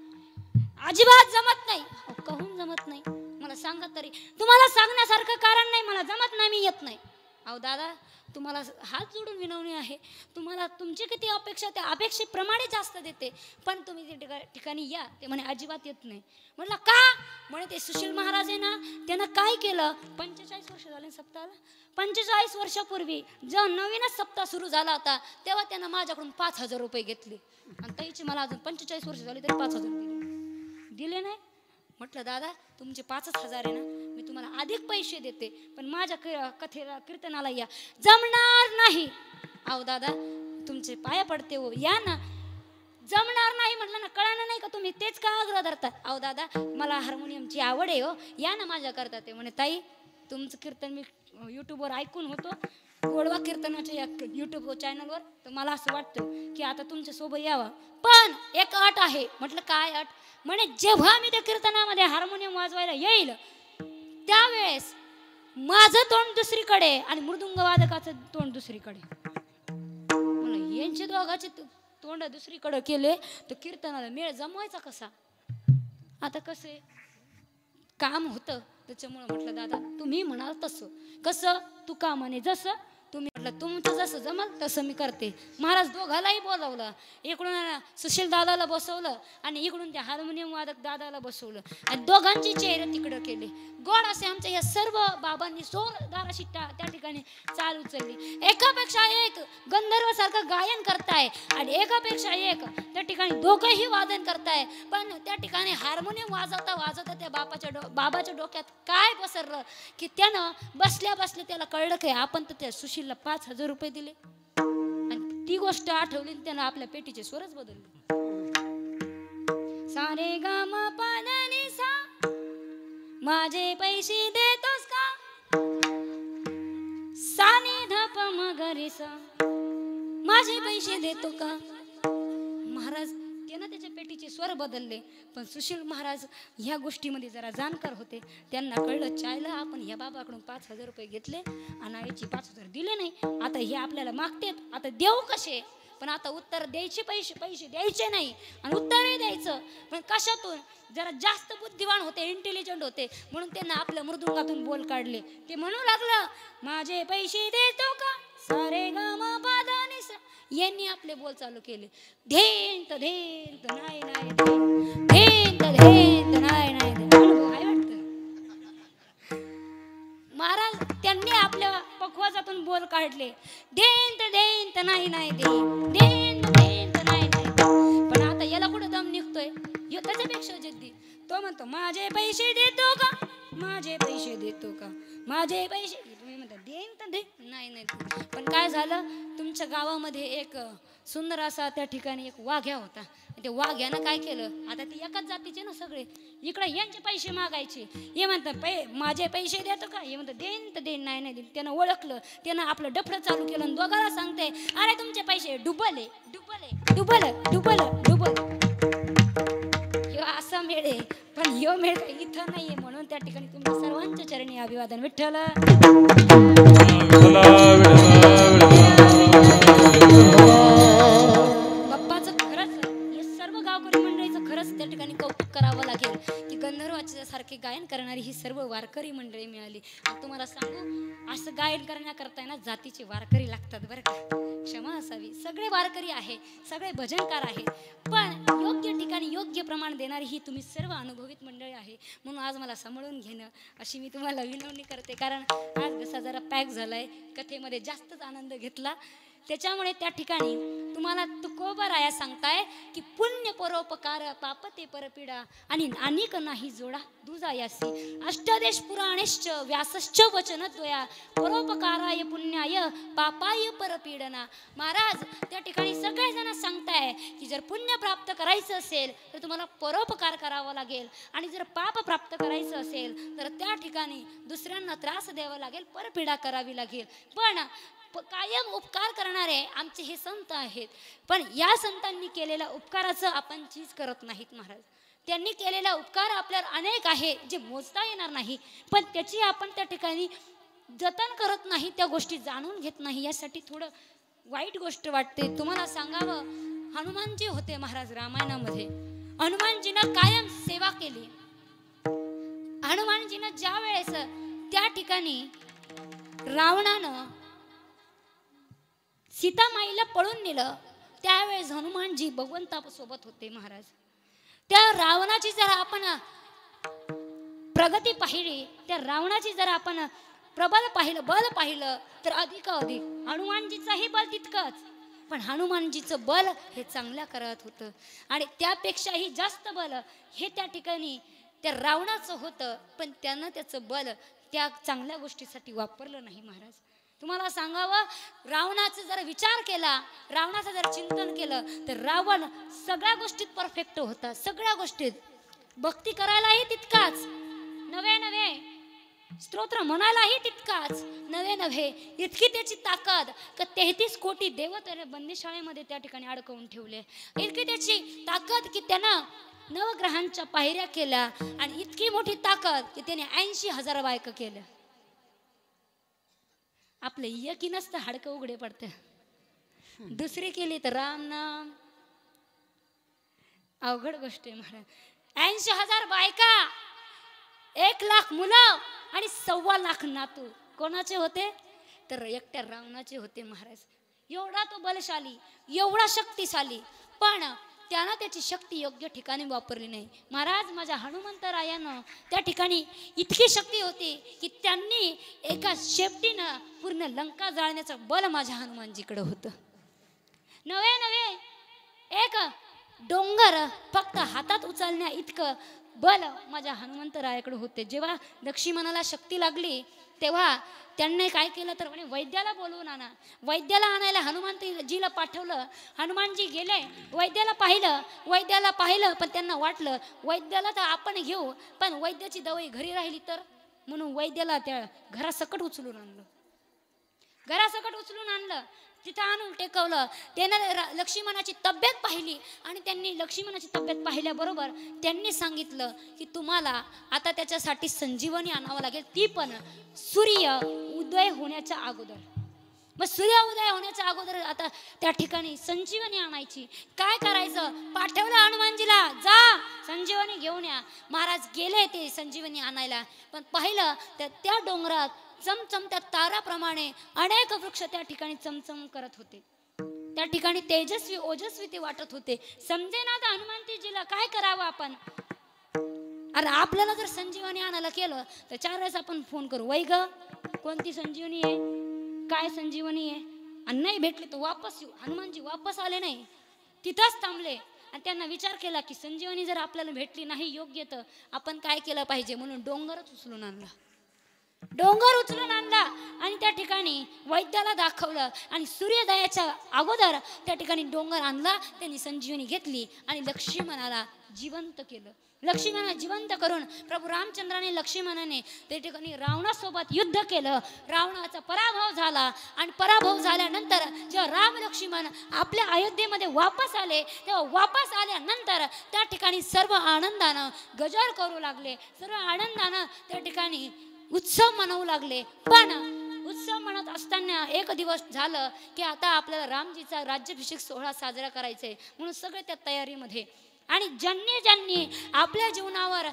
अजिबात जमत नाही. अहो काहून जमत नाही? मला सांगा तरी. तुम्हाला सांगण्यासारखं कारण नाही, मला जमत नाही, मी येत नाही. अहो दादा तुम्हाला हात जोडून विनवणी आहे, तुम्हाला तुमची किती अपेक्षा त्या अपेक्षेप्रमाणे जास्त देते, पण तुम्ही त्या ठिकाणी या. ते म्हणे अजिबात येत नाही. म्हटलं का? म्हणे ते सुशील महाराज आहे ना, त्यानं काय केलं, 45 वर्ष झाले सप्ताहाला, 45 वर्षापूर्वी जेव्हा नवीनच सप्ताह सुरू झाला होता तेव्हा त्यानं माझ्याकडून 5,000 रुपये घेतले आणि ताईची मला अजून 45 वर्ष झाली तरी 5,000 दिले नाही. म्हटलं दादा तुमचे 5,000 आहे ना, मी तुम्हाला अधिक पैसे देते, पण माझ्या कथेला कीर्तनाला या. जमणार नाही. अहो दादा तुमचे पाया पडते हो, या ना. जमणार नाही म्हटलं ना, कळणार नाही का तुम्ही? तेच का आग्रह धरतात? अहो दादा मला हार्मोनियमची आवड आहे हो, या ना माझ्या करता. ते म्हणे ताई तुमचं कीर्तन मी यूट्यूबवर ऐकून होतो, गोडवा कीर्तनाच्या या यूट्यूब चॅनलवर, तर मला असं वाटतं की आता तुमच्या सोबत यावं, पण एक अट आहे. म्हटलं काय अट? म्हणे जेव्हा मी त्या कीर्तनामध्ये हार्मोनियम वाजवायला येईल त्यावेळेस माझं तोंड दुसरीकडे आणि मृदुंग वादकाचं तोंड दुसरीकडे. म्हणलं यांचे दोघांचे तोंड दुसरीकडे केले तर कीर्तनाला मेळ जमवायचा कसा? आता कसे काम होतं, त्याच्यामुळे म्हटलं दादा तुम्ही म्हणाल तसं. कसं? तू का म्हणे जसं तुम्ही. म्हटलं तुमचं जसं जमल तसं मी करते. महाराज दोघालाही बोलावलं, इकडून सुशील दादाला बसवलं आणि इकडून त्या हार्मोनियम वादक दादाला बसवलं आणि दोघांची चेहरे तिकडं केले. गोड असे आमच्या या सर्व बाबांनी जोरदार अशी त्या ठिकाणी चाल उचलली. एकापेक्षा एक गंधर्वसारखं गायन करताय आणि एकापेक्षा एक त्या ठिकाणी दोघंही वादन करताय, पण त्या ठिकाणी हार्मोनियम वाजवता वाजवता त्या बाबाच्या डोक्यात काय पसरलं की त्यानं बसल्या त्याला कळलं की आपण तर त्या सुशीलला 5,000 रुपये दिले आणि ती गोष्ट आठवली, त्यानं आपल्या पेटीचे स्वरच बदलले. सारे गा मा पा धा नी सा, माझे पैसे देतोस का? सा नी ध प म ग रे सा, माझे पैसे देतो का? महाराज त्यानं त्याच्या पेटीचे स्वर बदलले, पण सुशील महाराज ह्या गोष्टीमध्ये जरा जाणकार होते. त्यांना कळलं चायला आपण ह्या बाबाकडून 5,000 रुपये घेतले आणि आईची 5,000 दिले नाही, आता हे आपल्याला मागतेत, आता देऊ कसे? पण आता उत्तर द्यायचे, पैसे द्यायचे नाही आणि उत्तरही द्यायचं, पण कशातून? जरा जास्त बुद्धिवान होते, इंटेलिजंट होते, म्हणून त्यांना आपल्या मृदुंगातून बोल काढले. ते म्हणू लागलं माझे पैसे देतो का? सारे गा मा पा धा नी सा. यांनी आपले बोल चालू केले. धेंत धेंत नाही नाही धेंत धेंत नाही नाही. अनुभव आहे वाटतं. महाराज त्यांनी आपल्या पखवाजातून बोल काढले. धेंत धेंत नाही नाही धेंत धेंत नाही नाही. पण आता याला कुठं दम निघतोय? त्याच्यापेक्षा जिद्दी. तो म्हणतो माझे पैसे देतो का, माझे पैसे देतो का, माझे पैसे. तुम्ही म्हणता देईन तर दे, नाही नाही. पण काय झालं, तुमच्या गावामध्ये एक सुंदर असा त्या ठिकाणी एक वाघ्या होता. ते वाघ्यानं काय केलं, आता ते एकाच जातीचे ना सगळे, इकडे यांचे पैसे मागायचे. हे म्हणतात माझे पैसे देतो का, हे म्हणतात देईन तर देईन, नाही नाही देईन. त्यानं ओळखलं, त्यानं आपलं डफडं चालू केलं आणि दोघाला सांगते अरे तुमचे पैसे डुबले डुबले डुबल डुबल डुबल. ह्यो असा मेळ आहे, पण ह्यो मेळ इथं नाहीये. म्हणून त्या ठिकाणी तुमच्या सर्वांच्या चरणी अभिवादन. विठ्ठल बाप्पाचं खरंच हे सर्व गावकरी मंडळीचं खरंच त्या ठिकाणी कौतुक करावं लागेल की गंधर्वाच्या सारखे गायन करणारी ही सर्व वारकरी मंडळी मिळाली. आणि तुम्हाला सांगू, असं गायन करण्याकरता ना जातीचे वारकरी लागतात बरं का, क्षमा असावी. सगळे वारकरी आहे, सगळे भजनकार आहे, पण योग्य ठिकाणी योग्य प्रमाण देणारी ही तुम्ही सर्व अनुभवित मंडळी आहे. म्हणून आज मला सांभाळून घेणं अशी मी तुम्हाला विनवणी करते. कारण आज घसा जरा पॅक झालाय, कथेमध्ये जास्तच आनंद घेतला, त्याच्यामुळे त्या ठिकाणी तुम्हाला तुकोबराया सांगताय की पुण्य परोपकार पापते परपीडा आणि अनेक नाही जोडा दुजायासी. अष्टदेश पुराणेश्च व्यासश्च वचनद्वया परोपकाराय पुण्याय पापाय परपीडना. महाराज त्या ठिकाणी सगळेजण सांगताय की जर पुण्य प्राप्त करायचं असेल तर तुम्हाला परोपकार करावा लागेल, आणि जर पाप प्राप्त करायचं असेल तर त्या ठिकाणी दुसऱ्यांना त्रास द्यावा लागेल, परपीडा करावी लागेल. पण कायम उपकार करणारे आमचे हे संत आहेत, पण या संतांनी केलेल्या उपकाराचं आपण चीज करत नाहीत महाराज. त्यांनी केलेला उपकार आपल्याला अनेक आहे जे मोजता येणार नाही, पण त्याची आपण त्या ठिकाणी जतन करत नाही, त्या गोष्टी जाणून घेत नाही. यासाठी थोडं वाईट गोष्ट वाटते. तुम्हाला सांगावं, हनुमानजी होते महाराज रामायणामध्ये. हनुमानजीनं कायम सेवा केली. हनुमानजीनं ज्या वेळेस त्या ठिकाणी रावणानं सीतामाईला पळून नेलं, त्यावेळेस हनुमानजी भगवंतासोबत होते महाराज. त्या रावणाची जर आपण प्रगती पाहिली, त्या रावणाची जर आपण प्रबल पाहिलं, बल पाहिलं, तर अधिकाधिक हनुमानजीचंही बल तितकंच, पण हनुमानजीचं बल हे चांगल्या करत होतं. आणि त्यापेक्षाही जास्त बल हे त्या ठिकाणी त्या रावणाचं होतं, पण त्यानं त्याचं बल त्या चांगल्या गोष्टीसाठी वापरलं नाही महाराज. तुम्हाला सांगावं, रावणाचा जर विचार केला, रावणाचं जर चिंतन केलं, तर रावण सगळ्या गोष्टीत परफेक्ट होता. सगळ्या गोष्टीत भक्ती करायलाही तितकाच नव्हे नव्हे, स्तोत्र म्हणायलाही तितकाच नव्हे नव्हे, इतकी त्याची ताकद का 33 कोटी देव त्याने बंदिशाळेमध्ये त्या ठिकाणी अडकवून ठेवले. इतकी त्याची ताकद की त्यानं नवग्रहांच्या पायऱ्या केल्या, आणि इतकी मोठी ताकद की त्याने 80,000 बायका केल्या. आपलं यकी नसतं हाडकं उघडे पडतं, दुसरी केली तर राम नाम. अवघड गोष्ट आहे महाराज. 80,000 बायका, 1,00,000 मुलं आणि 1.25 नातू. कोणाचे होते तर एकट्या रावणाचे होते महाराज. एवढा तो बलशाली, एवढा शक्तिशाली, पण त्यानं त्याची शक्ती योग्य ठिकाणी वापरली नाही महाराज. माझ्या हनुमंतरायानं त्या ठिकाणी इतकी शक्ती होती की त्यांनी एका शेपटीनं पूर्ण लंका जाळण्याचं बल माझ्या हनुमानजीकडे होतं. नव्हे नव्हे, एक डोंगर फक्त हातात उचलण्या इतकं बल माझ्या हनुमंतरायाकडे होते. जेव्हा लक्ष्मणाला शक्ती लागली तेव्हा त्यांनी काय केलं तर म्हणे वैद्याला बोलवून आणा. वैद्याला आणायला हनुमानजीला पाठवलं. हनुमानजी गेले, वैद्याला पाहिलं, पण त्यांना वाटलं वैद्याला तर आपण घेऊ, पण वैद्याची दवाई घरी राहिली तर, म्हणून वैद्याला त्या घरासकट उचलून आणलं. तिथं आणून टेकवलं. त्यानं लक्ष्मणाची तब्येत पाहिली, आणि त्यांनी लक्ष्मणाची तब्येत पाहिल्याबरोबर त्यांनी सांगितलं की तुम्हाला आता त्याच्यासाठी संजीवनी आणावं लागेल, ती पण सूर्य उदय होण्याच्या अगोदर. मग सूर्य उदय होण्याच्या अगोदर आता त्या ठिकाणी संजीवनी आणायची. काय करायचं, पाठवलं हनुमानजीला, जा संजीवनी घेऊन या. महाराज गेले ते संजीवनी आणायला, पण पाहिलं तर त्या डोंगरात चमचमत्या ताराप्रमाणे अनेक वृक्ष त्या ठिकाणी चमचम करत होते. त्या ठिकाणी तेजस्वी ओजस्वी ते वाटत होते. समजेना तर हनुमंतजीला काय करावं आपण. अरे आपल्याला जर संजीवनी आणायला केलं तर 4 वेळेस आपण फोन करू, वै ग कोणती संजीवनी आहे, काय संजीवनी आहे, आणि नाही भेटले तर वापस येऊ. हनुमानजी वापस आले नाही, तिथंच थांबले. आणि त्यांना विचार केला की संजीवनी जर आपल्याला भेटली नाही योग्य तर आपण काय केलं पाहिजे, म्हणून डोंगरच उचलून आणला. डोंगर उचलून आणला आणि त्या ठिकाणी वैद्याला दाखवलं आणि सूर्योदयाच्या अगोदर त्या ठिकाणी डोंगर आणला. त्यांनी संजीवनी घेतली आणि लक्ष्मणाला जिवंत केलं. लक्ष्मणाला जिवंत करून प्रभू रामचंद्राने लक्ष्मणाने त्या ठिकाणी रावणासोबत युद्ध केलं. रावणाचा पराभव झाला आणि पराभव झाल्यानंतर जेव्हा राम लक्ष्मण आपल्या अयोध्येमध्ये वापस आले, तेव्हा वापस आल्यानंतर त्या ठिकाणी सर्व आनंदानं गजर करू लागले, सर्व आनंदानं त्या ठिकाणी उत्सव मनवू लागले. पण उत्सव म्हणत असताना एक दिवस झालं की आता आपल्याला रामजीचा राज्याभिषेक सोहळा साजरा करायचा आहे, म्हणून सगळे त्या तयारीमध्ये. आणि ज्यांनी आपल्या जीवनावर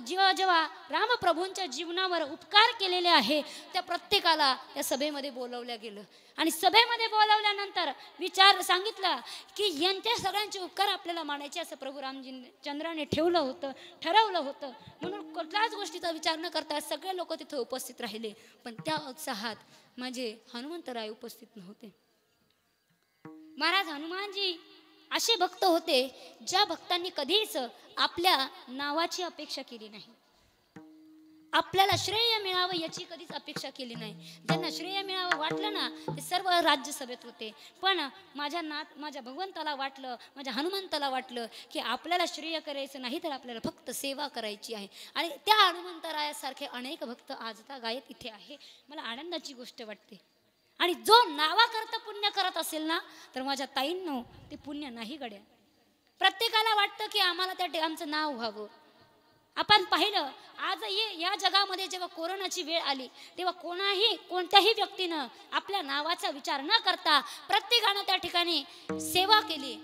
जेव्हा रामप्रभूंच्या जीवनावर उपकार केलेले आहे त्या प्रत्येकाला त्या सभेमध्ये बोलवलं गेलं. आणि सभेमध्ये बोलवल्यानंतर विचार सांगितला की यांच्या सगळ्यांचे उपकार आपल्याला मानायचे असं प्रभू रामचंद्राने ठरवलं होतं. म्हणून कुठल्याच गोष्टीचा विचार न करता सगळे लोक तिथे उपस्थित राहिले. पण त्या उत्साहात माझे हनुमंतराय उपस्थित नव्हते. महाराज हनुमानजी असे भक्त होते ज्या भक्तांनी कधीच आपल्या नावाची अपेक्षा केली नाही, आपल्याला श्रेय मिळावं याची कधीच अपेक्षा केली नाही. ज्यांना श्रेय मिळावं वाटलं ना ते सर्व राज्यसभेत होते. पण माझ्या भगवंताला वाटलं, माझ्या हनुमंताला वाटलं की आपल्याला श्रेय करायचं नाही तर आपल्याला फक्त सेवा करायची आहे. आणि त्या हनुमंतरायासारखे अनेक भक्त आजता गायत इथे आहे. मला आनंदाची गोष्ट वाटते. आणि जो नावाकरता पुण्य करत असेल ना तर माझ्या ताईंनो ते पुण्य नाही गड्या. प्रत्येकाला वाटतं की आम्हाला त्या आमचं नाव व्हावं. आपण पाहिलं आज या जगामध्ये जेव्हा कोरोनाची वेळ आली तेव्हा कोणत्याही व्यक्तीनं आपल्या नावाचा विचार न करता प्रत्येकानं त्या ठिकाणी सेवा केली.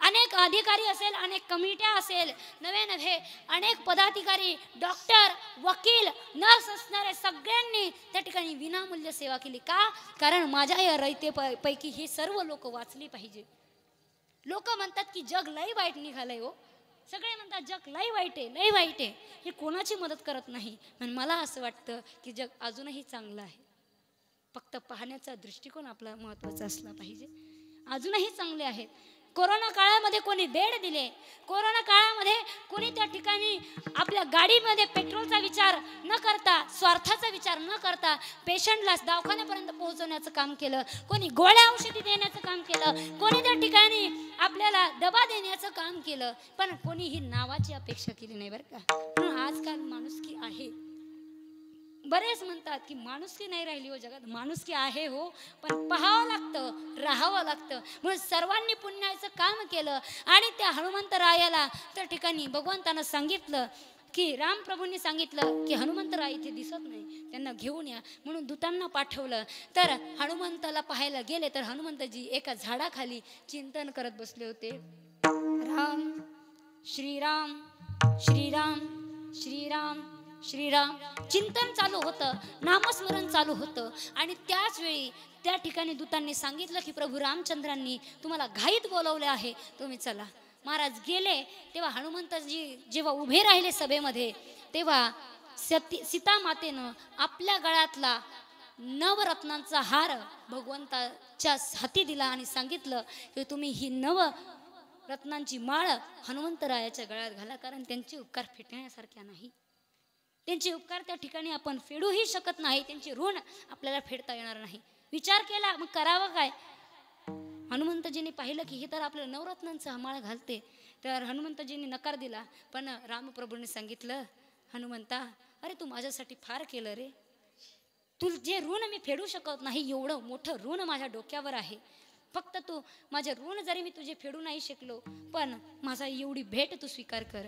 अनेक अधिकारी असेल, अनेक कमिट्या असेल, नवे अनेक पदाधिकारी, डॉक्टर, वकील, नर्स असणारे सगळ्यांनी त्या ठिकाणी विनामूल्य सेवा केली. का? कारण माझ्या या रयतेपैकी ही सर्व लोक वाचली पाहिजे. लोक म्हणतात की जग लई वाईट निघालंय हो, सगळे म्हणतात जग लई वाईट आहे. हे कोणाची मदत करत नाही. पण मला असं वाटतं की जग अजूनही चांगलं आहे. फक्त पाहण्याचा दृष्टिकोन आपला महत्त्वाचा असला पाहिजे. अजूनही चांगले आहेत. कोरोना काळामध्ये कोणी बेड दिले, कोरोना काळामध्ये कोणी त्या ठिकाणी आपल्या गाडीमध्ये पेट्रोलचा विचार न करता, स्वार्थाचा विचार न करता पेशंटला दवाखान्यापर्यंत पोहोचवण्याचं काम केलं, कोणी गोळ्या औषधी देण्याचं काम केलं, कोणी त्या ठिकाणी आपल्याला डबा देण्याचं काम केलं. पण कोणी ही नावाची अपेक्षा केली नाही बरं का. म्हणून आजकाल माणुसकी आहे. बरेच म्हणतात की माणुसकी नाही राहिली हो जगात. माणुसकी आहे हो, पण पाहावं लागतं, राहावं लागतं. म्हणून सर्वांनी पुण्याचं काम केलं. आणि त्या हनुमंतरायाला त्या ठिकाणी भगवंतानं सांगितलं की रामप्रभूंनी सांगितलं की हनुमंतराय इथे दिसत नाही, त्यांना घेऊन या. म्हणून दूतांना पाठवलं. तर हनुमंताला पाहायला गेले तर हनुमंतजी एका झाडाखाली चिंतन करत बसले होते. राम श्रीराम श्रीराम श्रीराम श्रीराम चिंतन चालू होतं, नामस्मरण चालू होतं. आणि त्याच वेळी त्या ठिकाणी दूतांनी सांगितलं की प्रभू रामचंद्रांनी तुम्हाला घाईत बोलवले आहे, तुम्ही चला. महाराज गेले. तेव्हा हनुमंतजी जेव्हा उभे राहिले सभेमध्ये तेव्हा सीता मातेनं आपल्या गळ्यातला नवरत्नांचा हार भगवंताच्या हाती दिला आणि सांगितलं की तुम्ही ही नवरत्नांची माळ हनुमंतरायाच्या गळ्यात घाला, कारण त्यांचे उपकार फेटण्यासारख्या नाही. त्यांचे उपकार त्या ठिकाणी आपण फेडूही शकत नाही. त्यांचे ऋण आपल्याला फेडता येणार नाही. विचार केला, मग करावं काय? हनुमंतजींनी पाहिलं की हे तर आपलं नवरत्नांचा माळ घालते. तर हनुमंतजींनी नकार दिला. पण रामप्रभूंनी सांगितलं, हनुमंता अरे तू माझ्यासाठी फार केलं रे. तू जे ऋण मी फेडू शकत नाही एवढं मोठं ऋण माझ्या डोक्यावर आहे. फक्त तू माझे ऋण जरी मी तुझे फेडू नाही शकलो पण माझा एवढी भेट तू स्वीकार कर.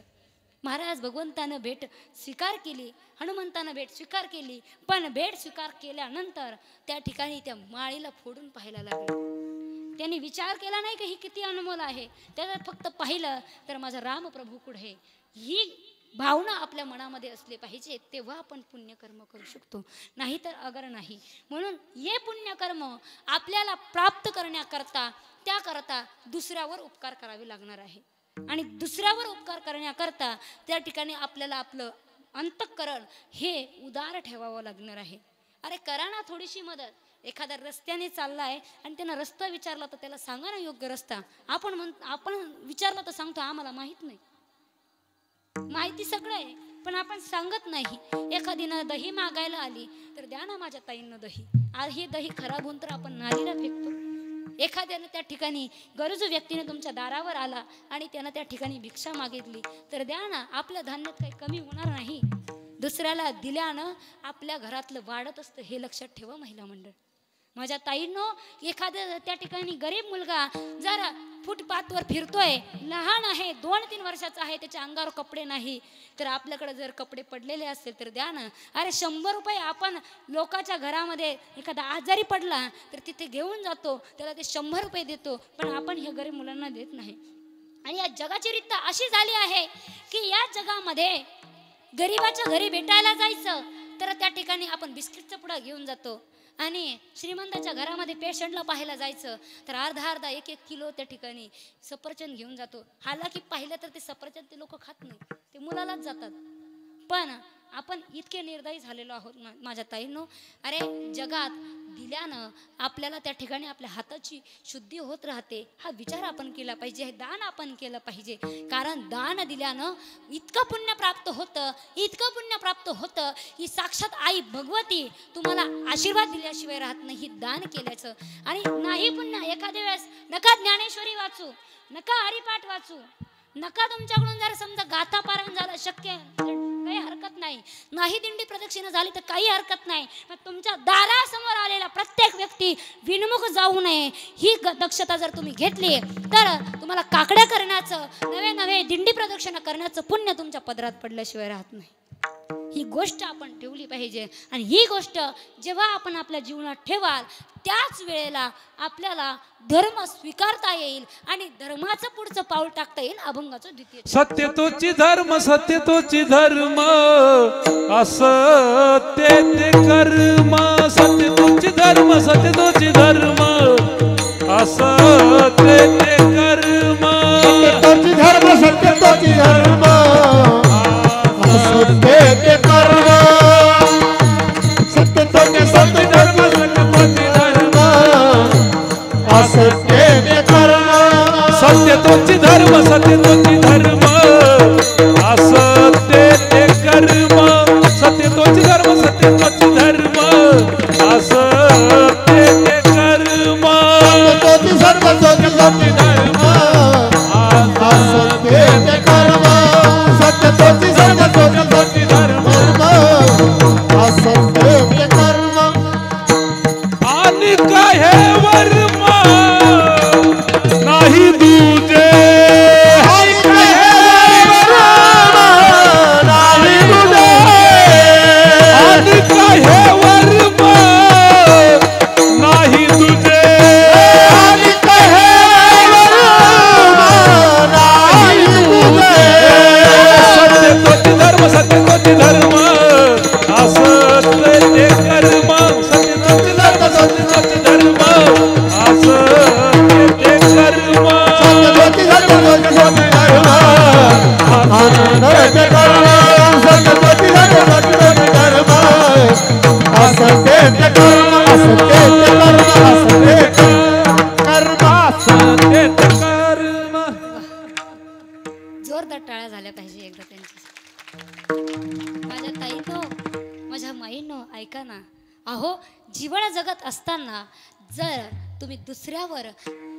महाराज भगवंतानं भेट स्वीकार केली, हनुमंतानं भेट स्वीकार केली. पण भेट स्वीकार केल्यानंतर त्या ठिकाणी त्या माळीला फोडून पाहायला लागले. त्यांनी विचार केला नाही की ही किती अनमोल आहे. त्याच्यात फक्त पाहिलं तर माझा रामप्रभू कुठे, ही भावना आपल्या मनामध्ये असले पाहिजे. तेव्हा आपण पुण्यकर्म करू शकतो, नाही तर अगर नाही. म्हणून हे पुण्यकर्म आपल्याला प्राप्त करण्याकरता त्याकरता दुसऱ्यावर उपकार करावे लागणार आहे. आणि दुसऱ्यावर उपकार करण्याकरता त्या ठिकाणी आपल्याला आपलं अंतःकरण हे उदार ठेवावं लागणार आहे. अरे करा ना थोडीशी मदत. एखादा रस्त्याने चाललाय आणि त्यानं रस्ता विचारला तर त्याला सांगा ना योग्य रस्ता. आपण विचारलं तर सांगतो आम्हाला माहित नाही. माहिती सगळं आहे पण आपण सांगत नाही. एखादीनं दही मागायला आली तर द्या ना माझ्या ताईंना दही. आज हे दही खराब होऊन तर आपण नालीला फेकतो. एखाद्यानं त्या ठिकाणी गरजू व्यक्तीने तुमच्या दारावर आला आणि त्यानं त्या ठिकाणी भिक्षा मागितली तर द्या ना. आपल्या धान्यात काही कमी होणार नाही. दुसऱ्याला दिल्यानं आपल्या घरातलं वाढत असतं हे लक्षात ठेवा महिला मंडळ. माझ्या ताईंनो, एखाद्या त्या ठिकाणी गरीब मुलगा जरा फुटपाथवर फिरतोय, लहान आहे, 2-3 वर्षाचा आहे, त्याच्या अंगावर कपडे नाही तर आपल्याकडे जर कपडे पडलेले असतील तर द्या ना. अरे 100 रुपये आपण लोकांच्या घरामध्ये एखादा आजारी पडला तर तिथे घेऊन जातो, त्याला ते 100 रुपये देतो, पण आपण हे गरीब मुलांना देत नाही. आणि या जगाची रीत अशी झाली आहे की या जगामध्ये गरीबाच्या घरी भेटायला जायचं तर त्या ठिकाणी आपण बिस्किटचा पुडा घेऊन जातो आणि श्रीमंताच्या घरामध्ये पेशंटला पाहायला जायचं तर अर्धा 1-1 किलो त्या ठिकाणी सफरचंद घेऊन जातो. हालाकी पाहिलं तर ते सफरचंद ते लोक खात नाही, ते मुलालाच जातात. पण आपण इतके निर्दयी झालेलो आहोत माझ्या ताईंनो. अरे जगात दिल्यानं आपल्याला त्या ठिकाणी आपल्या हाताची शुद्धी होत राहते हा विचार आपण केला पाहिजे. हे दान आपण केलं पाहिजे कारण दान दिल्यानं इतकं पुण्य प्राप्त होतं, इतकं पुण्य प्राप्त होतं ही साक्षात आई भगवती तुम्हाला आशीर्वाद दिल्याशिवाय राहत नाही. ही दान केल्याचं आणि नाही पुन्हा एखाद्या वेळेस नका ज्ञानेश्वरी वाचू, नका हरिपाठ वाचू, नका तुमच्याकडून जर समजा गाथा पारायण झालं शक्य काही हरकत नाही, नाही दिंडी प्रदक्षिणा झाली तर काही हरकत नाही. पण तुमच्या दारासमोर आलेला प्रत्येक व्यक्ती विनमुख जाऊ नये ही दक्षता जर तुम्ही घेतली तर तुम्हाला काकड्या करण्याचं नवे दिंडी प्रदक्षिणा करण्याचं पुण्य तुमच्या पदरात पडल्याशिवाय राहत नाही. ही गोष्ट आपण ठेवली पाहिजे आणि ही गोष्ट जेव्हा आपण आपल्या जीवनात ठेवाल त्याच वेळेला आपल्याला धर्म स्वीकारता येईल आणि धर्माचं पुढचं पाऊल टाकता येईल. अभंगाचं द्वितीय
सत्य तोची धर्म, सत्य तोची धर्म, असत्य ते कर्म. सत्य तोची धर्म, सत्य तोची धर्म, असत्य ते कर्म.
सत्य तोची धर्म, सत्य तोची धर्म, असत्य ते कर्म. सत्य तोची सत्य धर्म, सत्य तोची धर्म, असत्य ते कर्म.
सत्य तोची धर्म, सत्य तोची धर्म, असत्य ते कर्म. सत्य तोची धर्म, सत्य तोची धर्म, असत्य ते कर्म.
तोची सर्व तोची तोची धर्म, असत्य ते कर्म. सत्य तोची सर्व तोची तोची धर्म, असत्य ते कर्म.
आणि काय वर्म नाही दूजे,
आणि काय वर्म नाही दूजे,
आणि काय वर्म नाही तुझे.
आणि काय वर्म नाही दूजे.
सत्य तोची धर्म, सत्य तोची धर्म, असत्य ते कर्म. सत्य तोची धर्म, सत्य तोची धर्म, असत्य ते कर्म.
सत्य तोची धर्म, सत्य तोची धर्म, असत्य ते कर्म. सत्य तोची धर्म, सत्य तोची धर्म, असत्य ते कर्म, असत्य ते कर्म, असत्य ते कर्म.
असत्य ते कर्म.
जोरदार टाळ्या झाल्या पाहिजे एकदा त्यांची. माझ्या ताईनो, माझ्या माईनो ऐका ना. अहो जीवन जगत असताना जर तुम्ही दुसऱ्यावर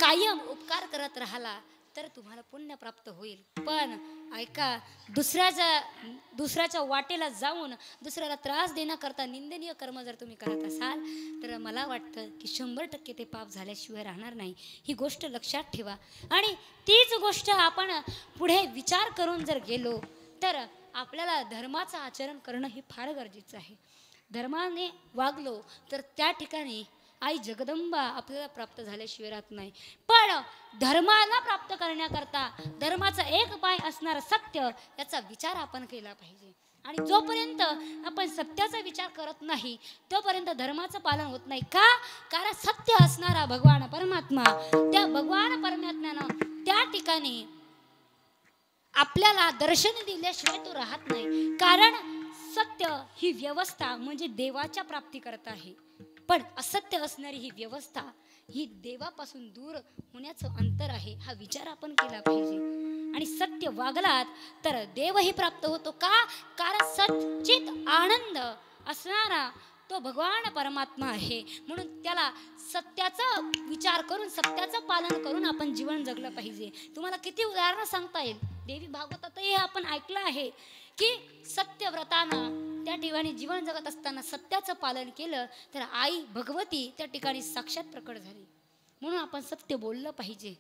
कायम उपकार करत राहिला तर तुम्हाला पुण्य प्राप्त होईल. पण ऐका, दुसऱ्याच्या वाटेला जाऊन दुसऱ्याला त्रास देण्याकरता निंदनीय कर्म जर तुम्ही करत असाल तर मला वाटतं की 100% ते पाप झाल्याशिवाय राहणार नाही. ही गोष्ट लक्षात ठेवा. आणि तीच गोष्ट आपण पुढे विचार करून जर गेलो तर आपल्याला धर्माचं आचरण करणं हे फार गरजेचं आहे. धर्माने वागलो तर त्या ठिकाणी आई जगदंबा आपल्याला प्राप्त झाल्याशिवाय राहत नाही. पण धर्माला प्राप्त करण्याकरता धर्माचा एक पाय असणारं सत्य याचा विचार आपण केला पाहिजे. आणि जोपर्यंत आपण सत्याचा विचार करत नाही तोपर्यंत धर्माचं पालन होत नाही. का? कारण सत्य असणारा भगवान परमात्मा, त्या भगवान परमात्म्यानं त्या ठिकाणी आपल्याला दर्शन दिल्याशिवाय तो राहत नाही. कारण सत्य ही व्यवस्था म्हणजे देवाच्या प्राप्ती करता आहे. पण असत्य असणारी ही व्यवस्था ही देवापासून दूर होण्याचं अंतर आहे, हा विचार आपण केला पाहिजे. आणि सत्य वागलात तर देवही प्राप्त होतो. का? कारण सच्चित आनंद असणारा तो भगवान परमात्मा आहे. म्हणून त्याला सत्याचा विचार करून सत्याचं पालन करून आपण जीवन जगलं पाहिजे. तुम्हाला किती उदाहरणं सांगता येईल. देवी भागवतातही आपण ऐकलं आहे की सत्यव्रतानं त्या ठिकाणी जीवन जगत असताना सत्याचं पालन केलं तर आई भगवती त्या ठिकाणी साक्षात प्रकट झाली. म्हणून आपण सत्य बोललं पाहिजे.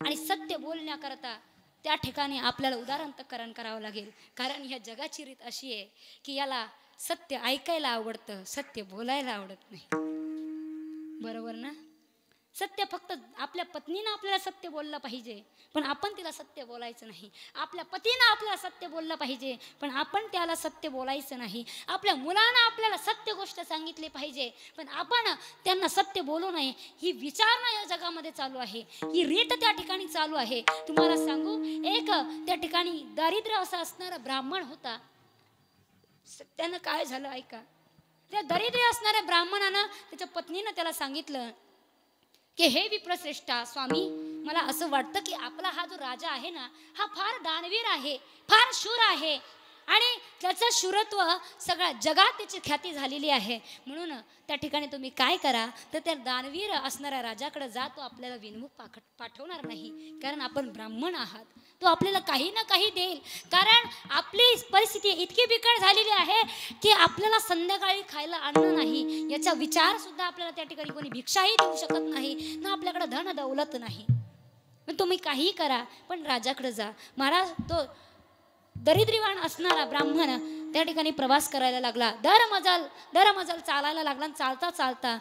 आणि सत्य बोलण्याकरता त्या ठिकाणी आपल्याला उदाहरणकरण करावं लागेल. कारण ह्या जगाची रीत अशी आहे की याला सत्य ऐकायला आवडतं, सत्य बोलायला आवडत नाही. बरोबर ना? सत्य फक्त आपल्या पत्नीनं आपल्याला सत्य बोललं पाहिजे पण आपण तिला सत्य बोलायचं नाही. आपल्या पतीनं आपल्याला सत्य बोललं पाहिजे पण आपण त्याला सत्य बोलायचं नाही. आपल्या मुलांना आपल्याला सत्य गोष्ट सांगितली पाहिजे पण आपण त्यांना सत्य बोलू नये. ही विचारणा या जगामध्ये चालू आहे, ही रीत त्या ठिकाणी चालू आहे. तुम्हाला सांगू, एक त्या ठिकाणी दारिद्र्य असा असणारा ब्राह्मण होता. त्यानं काय झालं ऐका. त्या दारिद्र्य असणाऱ्या ब्राह्मणानं त्याच्या पत्नीनं त्याला सांगितलं की हे विप्रश्रेष्ठा स्वामी, मला असं वाटतं की आपला हा जो राजा आहे ना हा फार दानवीर आहे, फार शूर आहे आणि त्याचं शूरत्व सगळ्या जगात त्याची ख्याती झालेली आहे. म्हणून त्या ठिकाणी तुम्ही काय करा तर त्या दानवीर असणाऱ्या राजाकडे जा. तो आपल्याला विनमुख पाठवणार नाही कारण आपण ब्राह्मण आहात. तो आपल्याला काही ना काही देईल. कारण आपली परिस्थिती इतकी बिकट झालेली आहे की आपल्याला संध्याकाळी खायला अन्न नाही, याचा विचार सुद्धा आपल्याला त्या ठिकाणी कोणी भिक्षाही देऊ शकत नाही ना, आपल्याकडे धन दौलत नाही. मग तुम्ही काहीही करा पण राजाकडे जा. महाराज तो दरिद्रीवाण असणारा ब्राह्मण त्या ठिकाणी प्रवास करायला लागला. दर मजल चालायला लागला. चालता चालता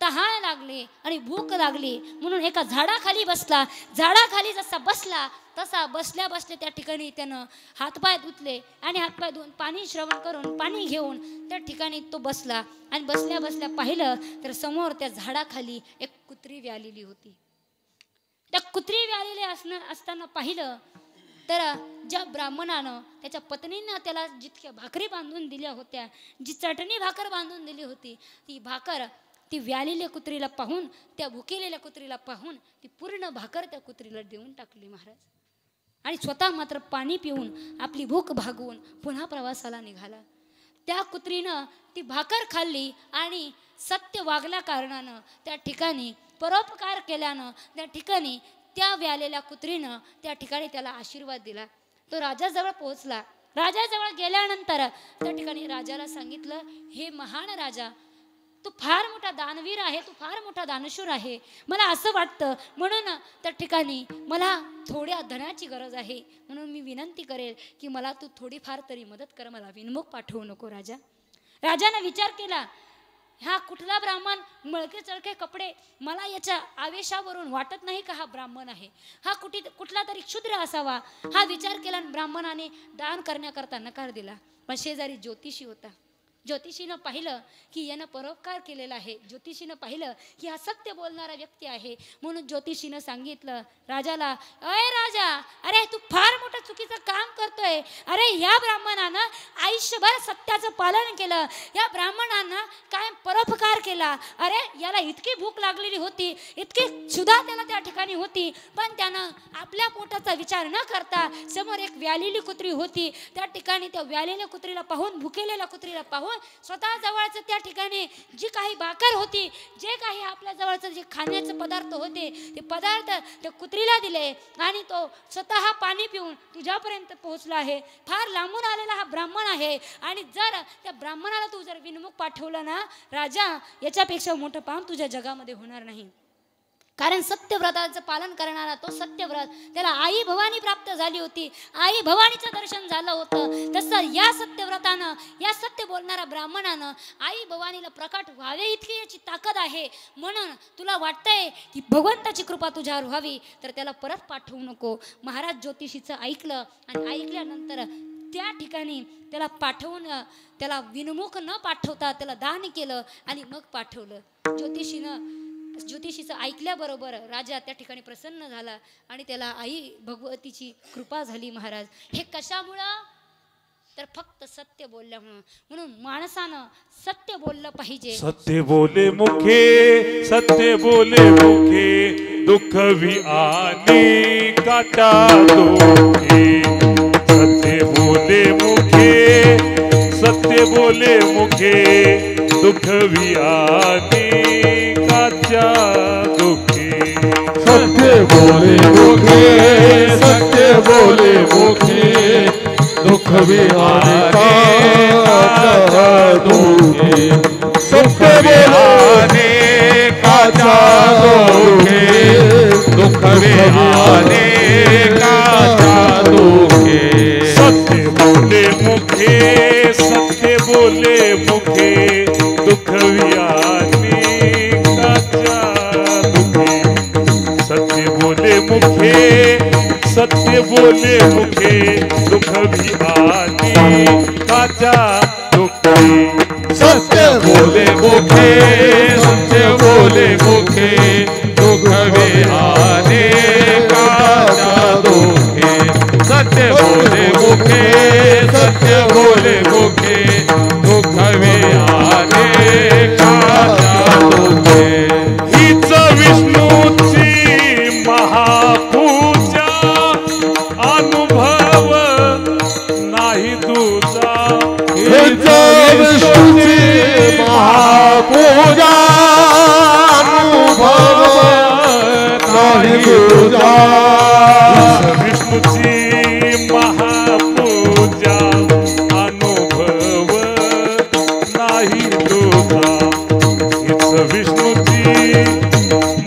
तहान लागली आणि भूक लागली म्हणून एका झाडाखाली बसला. झाडाखाली जसा बसला तसा बसल्या बसल्या त्या ठिकाणी त्यानं हातपाय धुतले आणि हातपाय धुवून पाणी श्रवण करून पाणी घेऊन त्या ठिकाणी तो बसला. आणि बसल्या बसल्या पाहिलं तर समोर त्या झाडाखाली एक कुत्री व्यालेली होती. त्या कुत्री व्यालेली असताना पाहिलं तर ज्या ब्राह्मणानं त्याच्या पत्नीनं त्याला जितक्या भाकरी बांधून दिल्या होत्या, जी चटणी भाकर बांधून दिली होती, ती भाकर ती व्यालेल्या कुत्रीला पाहून, त्या भुकेलेल्या कुत्रीला पाहून ती पूर्ण भाकर त्या कुत्रीला देऊन टाकली महाराज. आणि स्वतः मात्र पाणी पिऊन आपली भूक भागवून पुन्हा प्रवासाला निघाला. त्या कुत्रीनं ती भाकर खाल्ली आणि सत्य वागल्या कारणानं त्या ठिकाणी परोपकार केल्यानं त्या ठिकाणी त्या व्यालेल्या कुत्रीनं त्या ठिकाणी त्याला आशीर्वाद दिला. तो राजाजवळ पोहोचला. राजाजवळ गेल्यानंतर त्या ठिकाणी राजाला सांगितलं, हे महान राजा, तू फार मोठा दानवीर आहे, तू फार मोठा दानशूर आहे. मला असं वाटतं म्हणून त्या ठिकाणी मला थोड्या धनाची गरज आहे. म्हणून मी विनंती करेल की मला तू थोडीफार तरी मदत कर, मला विनमुख पाठवू नको राजा. राजाने विचार केला, हा कुठला ब्राह्मण, मळके चळके कपडे, मला याच्या आवेशावरून वाटत नाही का हा ब्राह्मण आहे. हा कुठला तरी क्षुद्र असावा. हा विचार केला आणि ब्राह्मणाने दान करण्याकरता नकार दिला. पण शेजारी ज्योतिषी होता. ज्योतिषीनं पाहिलं की यानं परोपकार केलेला आहे. ज्योतिषीनं पाहिलं की हा सत्य बोलणारा व्यक्ती आहे. म्हणून ज्योतिषीनं सांगितलं राजाला, अय राजा, अरे तू फार मोठं चुकीचं काम करतोय. अरे या ब्राह्मणानं आयुष्यभर सत्याचं पालन केलं, या ब्राह्मणानं काय परोपकार केला. अरे याला इतकी भूक लागलेली होती, इतकी क्षुधा त्याला त्या ठिकाणी होती, पण त्यानं आपल्या पोटाचा विचार न करता समोर एक व्यालेली कुत्री होती. त्या ठिकाणी त्या व्यालेल्या कुत्रीला पाहून, भुकेलेल्या कुत्रीला पाहून स्वतः जवळचं त्या ठिकाणी जी काही भाकर होती, जे काही आपल्या जवळचं जे खाण्याचे पदार्थ होते, ते पदार्थ त्या कुत्रीला दिले आणि तो स्वतः पाणी पिऊन तुझ्यापर्यंत पोहोचला आहे. फार लांबून आलेला हा ब्राह्मण आहे आणि जर त्या ब्राह्मणाला तू जर विनमुख पाठवलं ना राजा, याच्यापेक्षा मोठं पाप तुझ्या जगामध्ये होणार नाही. कारण सत्यव्रताचं पालन करणारा तो सत्यव्रत, त्याला आई भवानी प्राप्त झाली होती. आई भवानीचं दर्शन झालं होतं. तसं या सत्यव्रतानं, या सत्य बोलणाऱ्या ब्राह्मणानं आई भवानीला प्रकट व्हावे इतकी याची ताकद आहे. म्हणून तुला वाटतंय की भगवंताची कृपा तुझ्यावर व्हावी तर त्याला परत पाठवू नको. महाराज ज्योतिषीचं ऐकलं आणि ऐकल्यानंतर त्या ठिकाणी त्याला पाठवून, त्याला विनमुख न पाठवता त्याला दान केलं आणि मग पाठवलं. ज्योतिषीचं ऐकल्याबरोबर राजा त्या ठिकाणी प्रसन्न झाला आणि त्याला आई भगवतीची कृपा झाली. महाराज हे कशामुळं? तर फक्त सत्य बोलल्यामुळं. म्हणून माणसानं सत्य बोललं पाहिजे.
सत्य बोले मुखे, सत्य बोले मुखे, दुःख भी आने काटा दोखे. सत्य बोले मुखे, सत्य बोले मुखे, दुःख भी आने काटा दोखे.
सत्य बोले मुखे, सत्य बोले मुखे, दुख भी आने का दुखे. सत्य बोले का दुखे, दुख भी आने का दुखे.
सत्य बोले मुखे, सत्य बोले मुखे, दुःख भी आने काटा दुखे. सत्य बोले मुखे, सत्य बोले मुखे, दुःख भी आने काटा दुखे.
सत्य बोले मुखे, सत्य बोले मुखे, दुख भी आने का दुखे. सत्य बोले मुखे, सत्य बोले मुखे, दुख भी आने का दुखे.
हीच विष्णूची महापूजा, अनुभव नाही तुझा.
हीच विष्णूची महापूजा, अनुभव नाही तुझा.
विष्णूची महापूजा, अनुभव नाही तुझा. हीच विष्णूची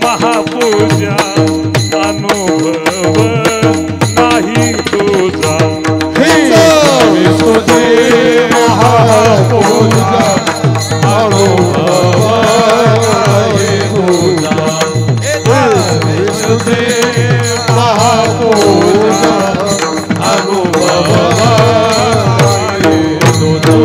महापूजा, अनुभव नाही तुझा.
हीच विष्णूची महापूजा, अनुभव नाही तुझा. विष्णूची महापूजा, अनुभव नाही तुझा.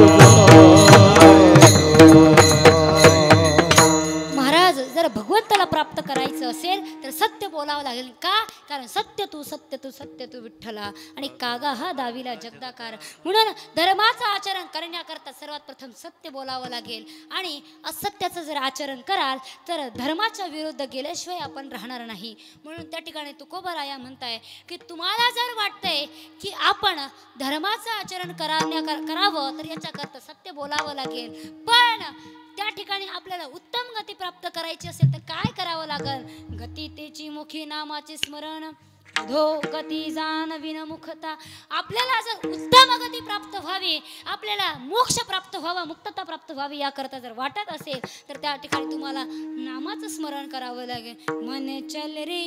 महाराज, जर भगवंताला प्राप्त करायचं असेल तर सत्य बोलावं लागेल. का? कारण सत्य तू, सत्य तू, सत्य तू विठ्ठला, आणि कागा हा दावीला जगदाकार. म्हणून धर्माचं आचरण करण्याकरता सर्वात प्रथम सत्य बोलावं लागेल. आणि असत्याचं जर आचरण कराल तर धर्माच्या विरुद्ध गेल्याशिवाय आपण राहणार नाही. म्हणून त्या ठिकाणी तुकोबाराया म्हणताय की तुम्हाला जर वाटतंय की आपण धर्माचं आचरण करावं तर याच्याकरता सत्य बोलावं लागेल. पण त्या ठिकाणी आपल्याला उत्तम गती प्राप्त करायची असेल तर काय करावं लागेल? गती तेची मुखी नामाचे स्मरण, धो गती जाण विनमुखता. आपल्याला जर उत्तम गती प्राप्त व्हावी, आपल्याला मोक्ष प्राप्त व्हावा, मुक्तता प्राप्त व्हावी याकरता जर वाटत असेल तर त्या ठिकाणी तुम्हाला नामाचं स्मरण करावं लागेल. मन चल रे,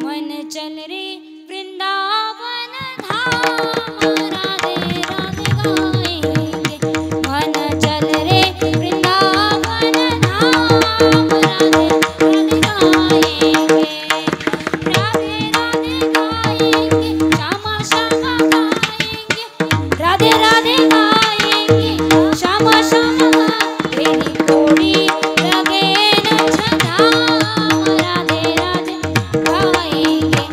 मन चल रे वृंदावन धाम, राधे राधे गाएंगे. मन चल रे वृंदावन धाम, राधे राधे गाएंगे. राधे राधे गाएंगे, श्यामा श्यामा गाएंगे. राधे राधे गाएंगे, श्यामा श्यामा. तेरी कोड़ी लगे न छधाम, राधे राधे गाएंगे.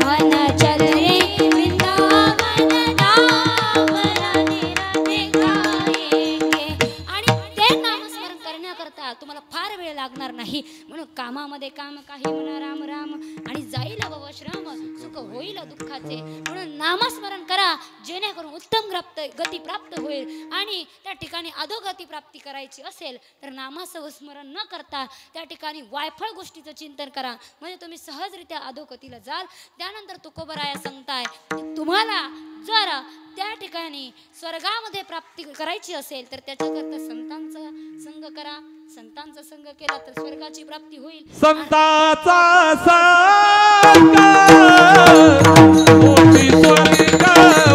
मन चल रे वृंदावन धाम, राधे राधे गाएंगे. आणि ते नामस्मरण करण्याकरता तुम्हाला फार वेळ लागणार नाही. म्हणून कामामध्ये काम काही म्हणा राम राम, आणि जाईल बाबा श्रम, सुख होईल दुःखाचे. म्हणून नामस्मरण करा जेणेकरून उत्तम गती प्राप्त होईल. आणि त्या ठिकाणी अधोगती प्राप्ती करायची असेल तर नामाचं स्मरण न करता त्या ठिकाणी वायफळ गोष्टीचं चिंतन करा, म्हणजे तुम्ही सहजरित्या अधोगतीला जाल. त्यानंतर तुकोबराया सांगताय की तुम्हाला जर त्या ठिकाणी स्वर्गामध्ये प्राप्ती करायची असेल तर त्याच्याकरता संतांचा संग करा. संतांचा संग केला तर स्वर्गाची प्राप्ती होईल.
संताचा संग मोठी स्वर्गवास.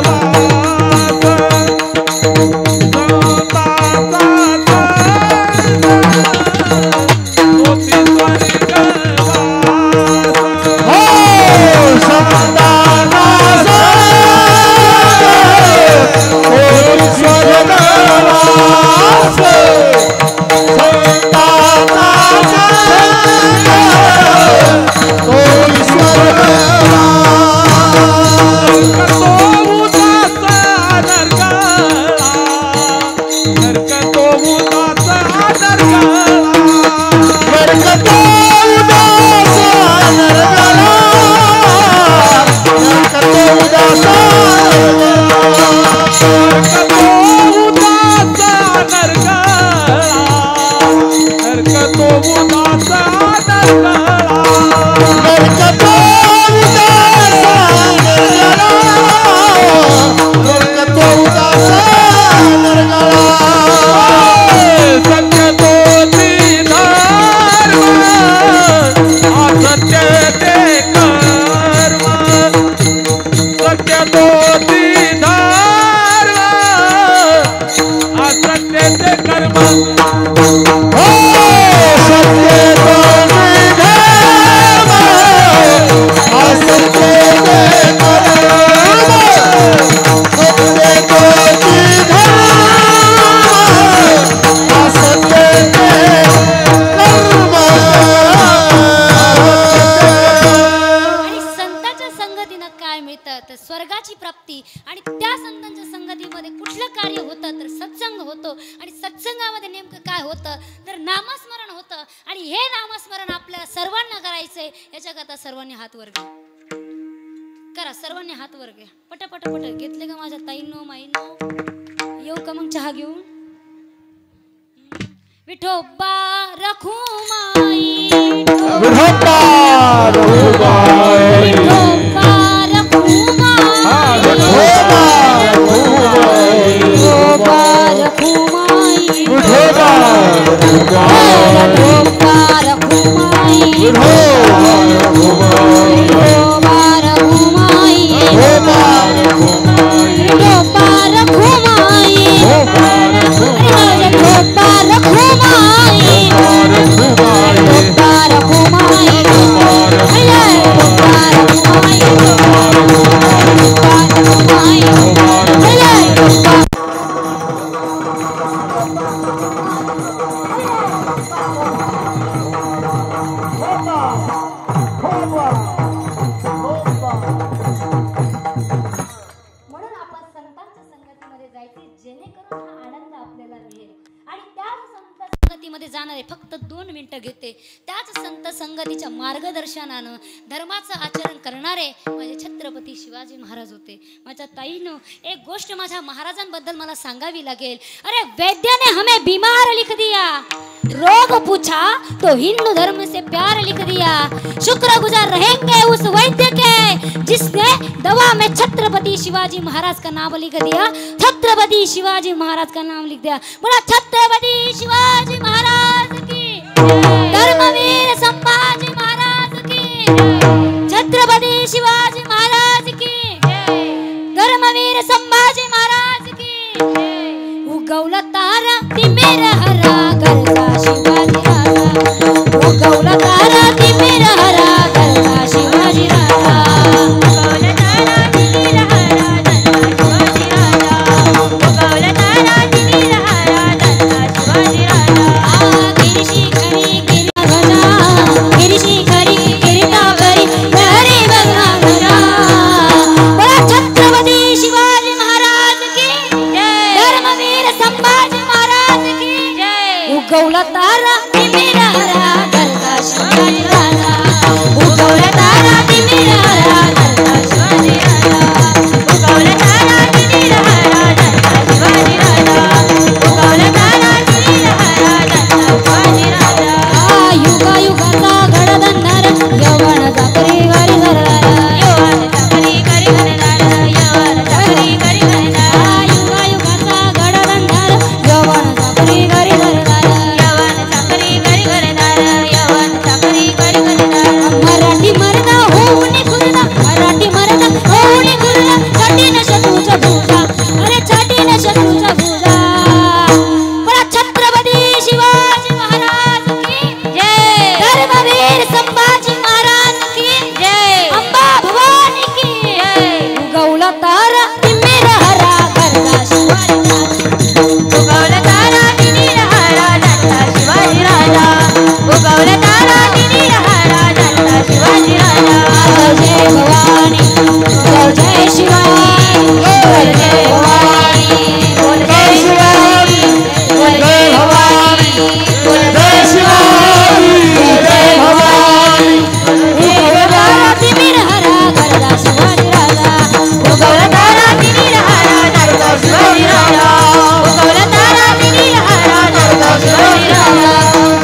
होतं तर सत्संग होतो आणि सत्संगामध्ये नेमकं काय होतं तर नामस्मरण होतं आणि हे नामस्मरण आपल्या सर्वांना करायचंय याच्याकरता सर्वांनी हात वर घ्या करा सर्वांनी हात वर घ्या पटापट घेतले का माझ्या ताईंनो माईंनो येऊ का मग चहा घेऊन विठोबा रखुमाई
विठोबा रखुमाई
विठोबा रखुमाई
विठोबा रखुमाई
विठोबा रखुमाई
विठोबा
रखुमाई
विठोबा रखुमाई
विठोबा रखुमाई
विठोबा
रखुमाई विठोबा रखुमाई म्हणून आपण संतांच्या संगतीमध्ये जायचे जेणेकरून हा आनंद आपल्याला मिळेल आणि त्याच संत संगतीमध्ये जाणारे फक्त 2 मिनिटं घेते त्याच संत संगतीच्या मार्गदर्शनानं धर्माचं आचरण करणारे माझे छत्रपती शिवाजी महाराज होते माझ्या ताईनं एक गोष्ट माझ्या महाराजांबद्दल मला सांगावी लागेल अरे वैद्य ने हमें बीमार लिख दिया रोग पूछा तो हिंदू धर्म से प्यार लिख दिया शुक्रगुजार रहेंगे उस वैद्य के जिसने दवा में छत्रपति शिवाजी महाराज का नाम लिख दिया छत्रपति शिवाजी महाराज का नाम लिख दिया बोला छत्रपति शिवाजी महाराज की धर्मवीर संभाजी महाराज की छत्रपति शिवाजी महाराज की धर्मवीर संभाजी महाराज की उगवला तारा तिमिर हरा गरजा शिवाजी राजा उगवला तारा तिमिर हरा गरजा शिवाजी राजा उगवला तारा तिमिर हरा गरजा शिवाजी राजा गिरीशी खरी गिरीशी खरी गिरिता खरी हरी बघा घरा बोला छत्रपती शिवाजी महाराज की धर्मवीर संभाजी महाराज की उगवला तारा तिमिर हरा गरजा शिवाजी राजा उगवला तारा तिमिर हरा गरजा शिवाजी राजा उगवला तारा तिमिर हरा गरजा शिवाजी राजा उगवला तारा तिमिर हरा गरजा शिवाजी राजा युगा युगाचा घडधंदार यवन जाकरी वारी धरणारा यवन जाकरी करी घरणारा यवन जाकरी करी घरणारा युगा युगाचा घडधंदार यवन जाकरी करी घरणारा यवन जाकरी करी घरणारा यवन जाकरी करी घरणारा मराठी मर्दा होऊन खुरला मराठी मर्दा होऊन खुरला छाटीन शत्रूचा भुजा अरे छाटीन शत्रूचा भुजा बोला छत्रपती शिवाजी महाराज की जय धर्मवीर संभाजी महाराज की जय अंबा भवानी की जय उगवला तारा तिमिर हरा गरजा शिवाजी राजा उगवला तारा तिमिर हरा गरजा शिवाजी राजा उगवला तारा तिमिर हरा गरजा शिवाजी राजा जय भवानी जय जय शिवाजी जय जय भवानी बोल जय शिवाजी जय भवानी बोल जय शिवाजी जय भवानी उगवला तारा तिमिर हरा गरजा शिवाजी राजा उगवला तारा तिमिर हरा गरजा शिवाजी राजा उगवला तारा तिमिर हरा गरजा शिवाजी राजा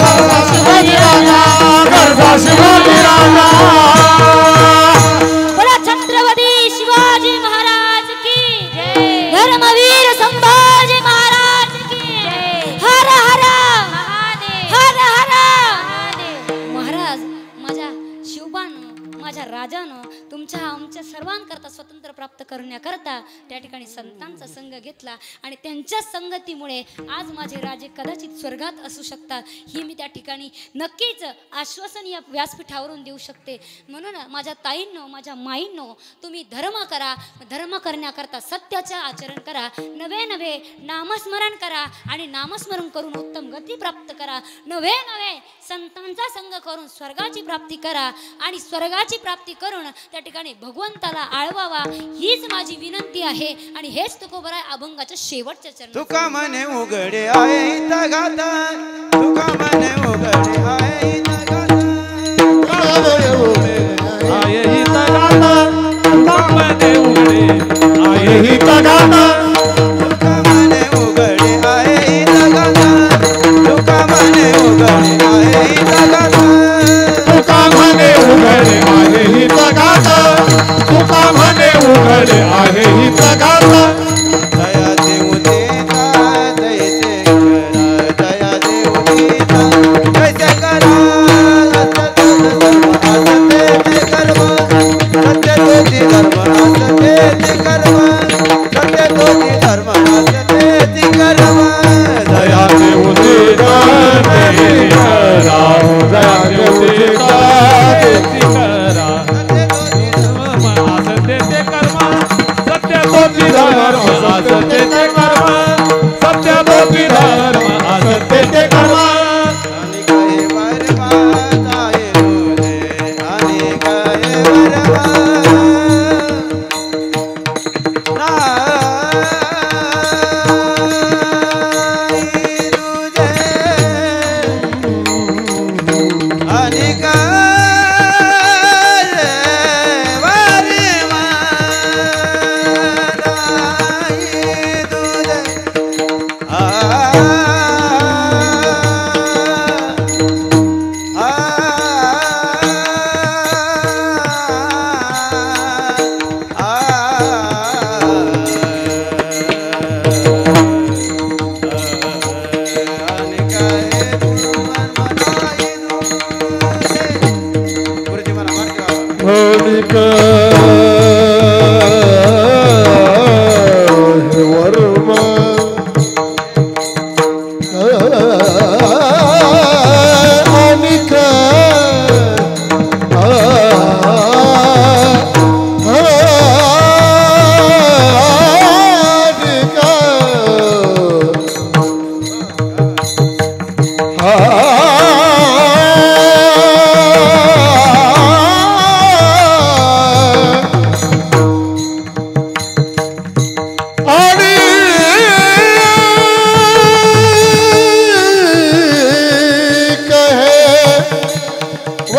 गरजा शिवाजी राजा
गरजा शिवाजी राजा
बोला छत्रपती शिवाजी महाराज की जय धर्मवीर संभाजी महाराज की जय हर हर महादेव हर हर महाराज माझ्या शिवबानं माझ्या राजानं तुमच्या आमच्या सर्वांकरता स्वतंत्र प्राप्त करण्याकरता त्या ठिकाणी संतांचा संघ घेतला आणि त्यांच्या संगतीमुळे आज माझे राजे कदाचित स्वर्गात असू शकतात ही मी त्या ठिकाणी नक्कीच आश्वासन या व्यासपीठावरून देऊ शकते म्हणून माझ्या ताईंनो माझ्या माईंनो तुम्ही धर्म करा धर्म करण्याकरता सत्याचे आचरण करा नवे नवे नामस्मरण करा आणि नामस्मरण करून उत्तम गती प्राप्त करा नवे नवे संतांचा संघ करून स्वर्गाची प्राप्ती करा आणि स्वर्गाची प्राप्ती करून त्या ठिकाणी भगवंत जगताला आळवावा हीच माझी विनंती आहे आणि हेच तुकोबराय अभंगाच्या शेवटच्या चरण.
तुका मने उघडे आहे इथं गाता, तुका मने उघडे आहे इथं गाता,
आये ही तगाता तुका मने उघडे आये ही तगाता
तुका मने उघडे आहे इथं गाता, तुका मने उघडे आहे इथं गाता,
तुका म्हणे उघडे आहे ही तगाता, तुका म्हणे उघडे आहे ही तगाता.
दया देऊ देता दैसे करा, दया देऊ देता दैसे करा, सत्य तोची धर्म असते ते कर्म, सत्य तोची धर्म असते ते कर्म,
दया देऊ देता देवी करा, दया देऊ देता देवी करा.
सत्य तोची धर्म
असते ते कर्म सत्य तोची धर्म असते ते कर्म सत्य तोची धर्म असते ते कर्म.
आणि काय बरबाद आहे तुझे, आणि काय बरबाद नाही तुझे, आणि काय बरबाद नाही तुझे.
होलिका वर्मा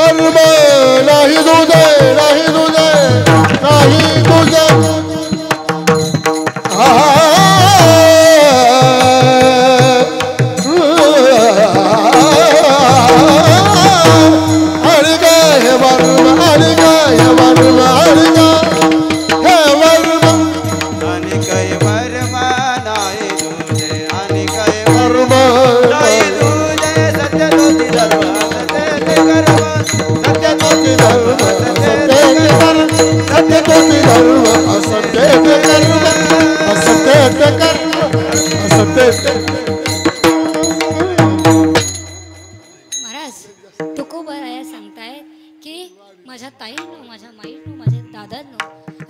अनिका नाही तुझे नाही तुझे नाही तुझे आणि काय हे वर्म आणि काय हे वर्म आणि काय हे वर्म
आणि काय वर्मा नाही तुझे, आणि काय
वर्म
नाही तुझे, सत्य तोची धर्म असते ते कर्म, सत्य तोची धर्म असते ते कर्म,
सत्य तोची धर्म असते ते कर्म असते ते कर्म असते ते.
महाराज तुकोबराया सांगतायत की माझ्या ताईंनो, माझ्या माईंनो, माझ्या दादांनो,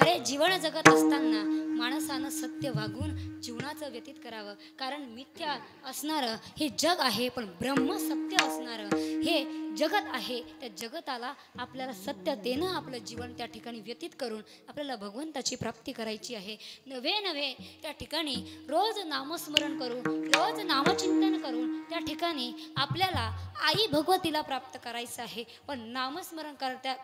अरे जीवन जगत असताना माणसानं सत्य वागून जीवनाचं व्यतीत करावं. कारण मिथ्या असणारं हे जग आहे, पण ब्रह्म सत्य असणारं हे जगत आहे. त्या जगताला आपल्याला सत्यतेनं आपलं जीवन त्या ठिकाणी व्यतीत करून आपल्याला भगवंताची प्राप्ती करायची आहे. नवे नवे त्या ठिकाणी रोज नामस्मरण करून, रोज नामचिंतन करून त्या ठिकाणी आपल्याला आई भगवतीला प्राप्त करायचं आहे. पण नामस्मरण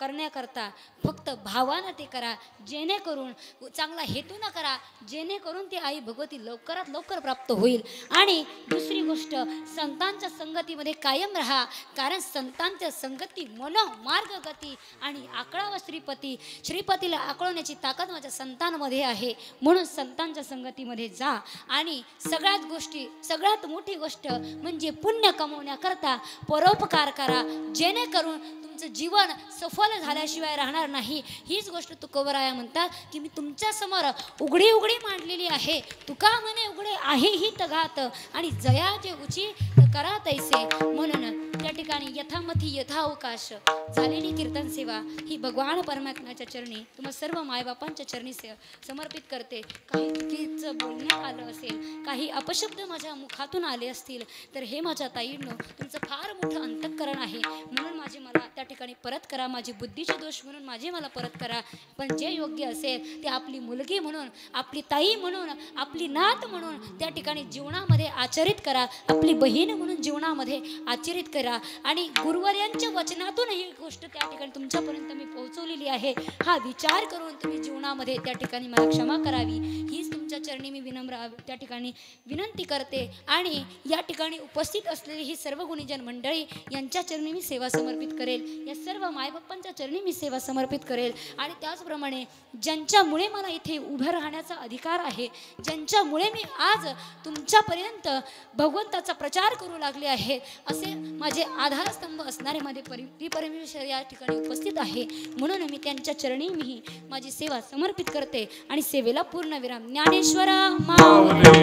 करण्याकरता फक्त भावानं ते करा, जेणेकरून चांगला हेतूनं करा, जेणेकरून ती आई भगवती लवकरात लवकर प्राप्त होईल. आणि दुसरी गोष्ट, संतांच्या संगतीमध्ये कायम राहा, कारण संतांच्या संगती मनो मार्ग गती आणि आकळावा श्रीपती. श्रीपतीला आकळवण्याची ताकद माझ्या संतांमध्ये आहे, म्हणून संतांच्या संगतीमध्ये जा. आणि सगळ्यात गोष्टी, सगळ्यात मोठी गोष्ट म्हणजे पुण्य कमवण्याकरता परोपकार करा, जेणेकरून तुमचं जीवन सफल झाल्याशिवाय राहणार नाही. हीच गोष्ट तुकोबराया म्हणतात की मी तुमच्या समोर उघडी उघडी मांडलेली आहे. तुका म्हणे उघडे आहे ही तघात आणि जयाचे उची करा तैसे. म्हणून त्या ठिकाणी यथामथी यथावकाश झालेली कीर्तन सेवा ही भगवान परमात्म्याच्या चरणी तुम्हा सर्व मायबापांच्या चरणी समर्पित करते. काही चुकीचं बोलण्यात आलं असेल, काही अपशब्द माझ्या मुखातून आले असतील तर हे माझ्या ताईंनो तुमचं फार मोठं अंतःकरण आहे, म्हणून मला त्या ठिकाणी परत करा. माझी बुद्धीचे दोष म्हणून मला परत करा. पण जे योग्य असेल ते आपली मुलगी म्हणून, आपली ताई म्हणून, आपली नात म्हणून त्या ठिकाणी जीवनामध्ये आचरित करा. आपली बहीण म्हणून जीवनामध्ये आचरित करा. आणि गुरुवर्यांच्या वचनातून ही गोष्ट त्या ठिकाणी तुमच्यापर्यंत मी पोहोचवलेली आहे. हा विचार करून तुम्ही जीवनामध्ये त्या ठिकाणी मला क्षमा करावी हीच तुमच्या चरणी मी विनम्र त्या ठिकाणी विनंती करते. आणि या ठिकाणी उपस्थित असलेली ही सर्व गुणीजन मंडळी यांच्या चरणी मी सेवा समर्पित करेल. या सर्व मायबाप्पांच्या चरणी मी सेवा समर्पित करेल. आणि त्याचप्रमाणे ज्यांच्यामुळे मला इथे उभं राहण्याचा अधिकार आहे, ज्यांच्यामुळे मी आज तुमच्यापर्यंत भगवंताचा प्रचार करू लागले आहे, असे माझे आधारस्तंभ असणारे माझे परमेश्वर या ठिकाणी उपस्थित आहे. म्हणून मी त्यांच्या चरणी मी माझी सेवा समर्पित करते आणि सेवेला पूर्ण विराम. ज्ञानेश्वरा माऊली.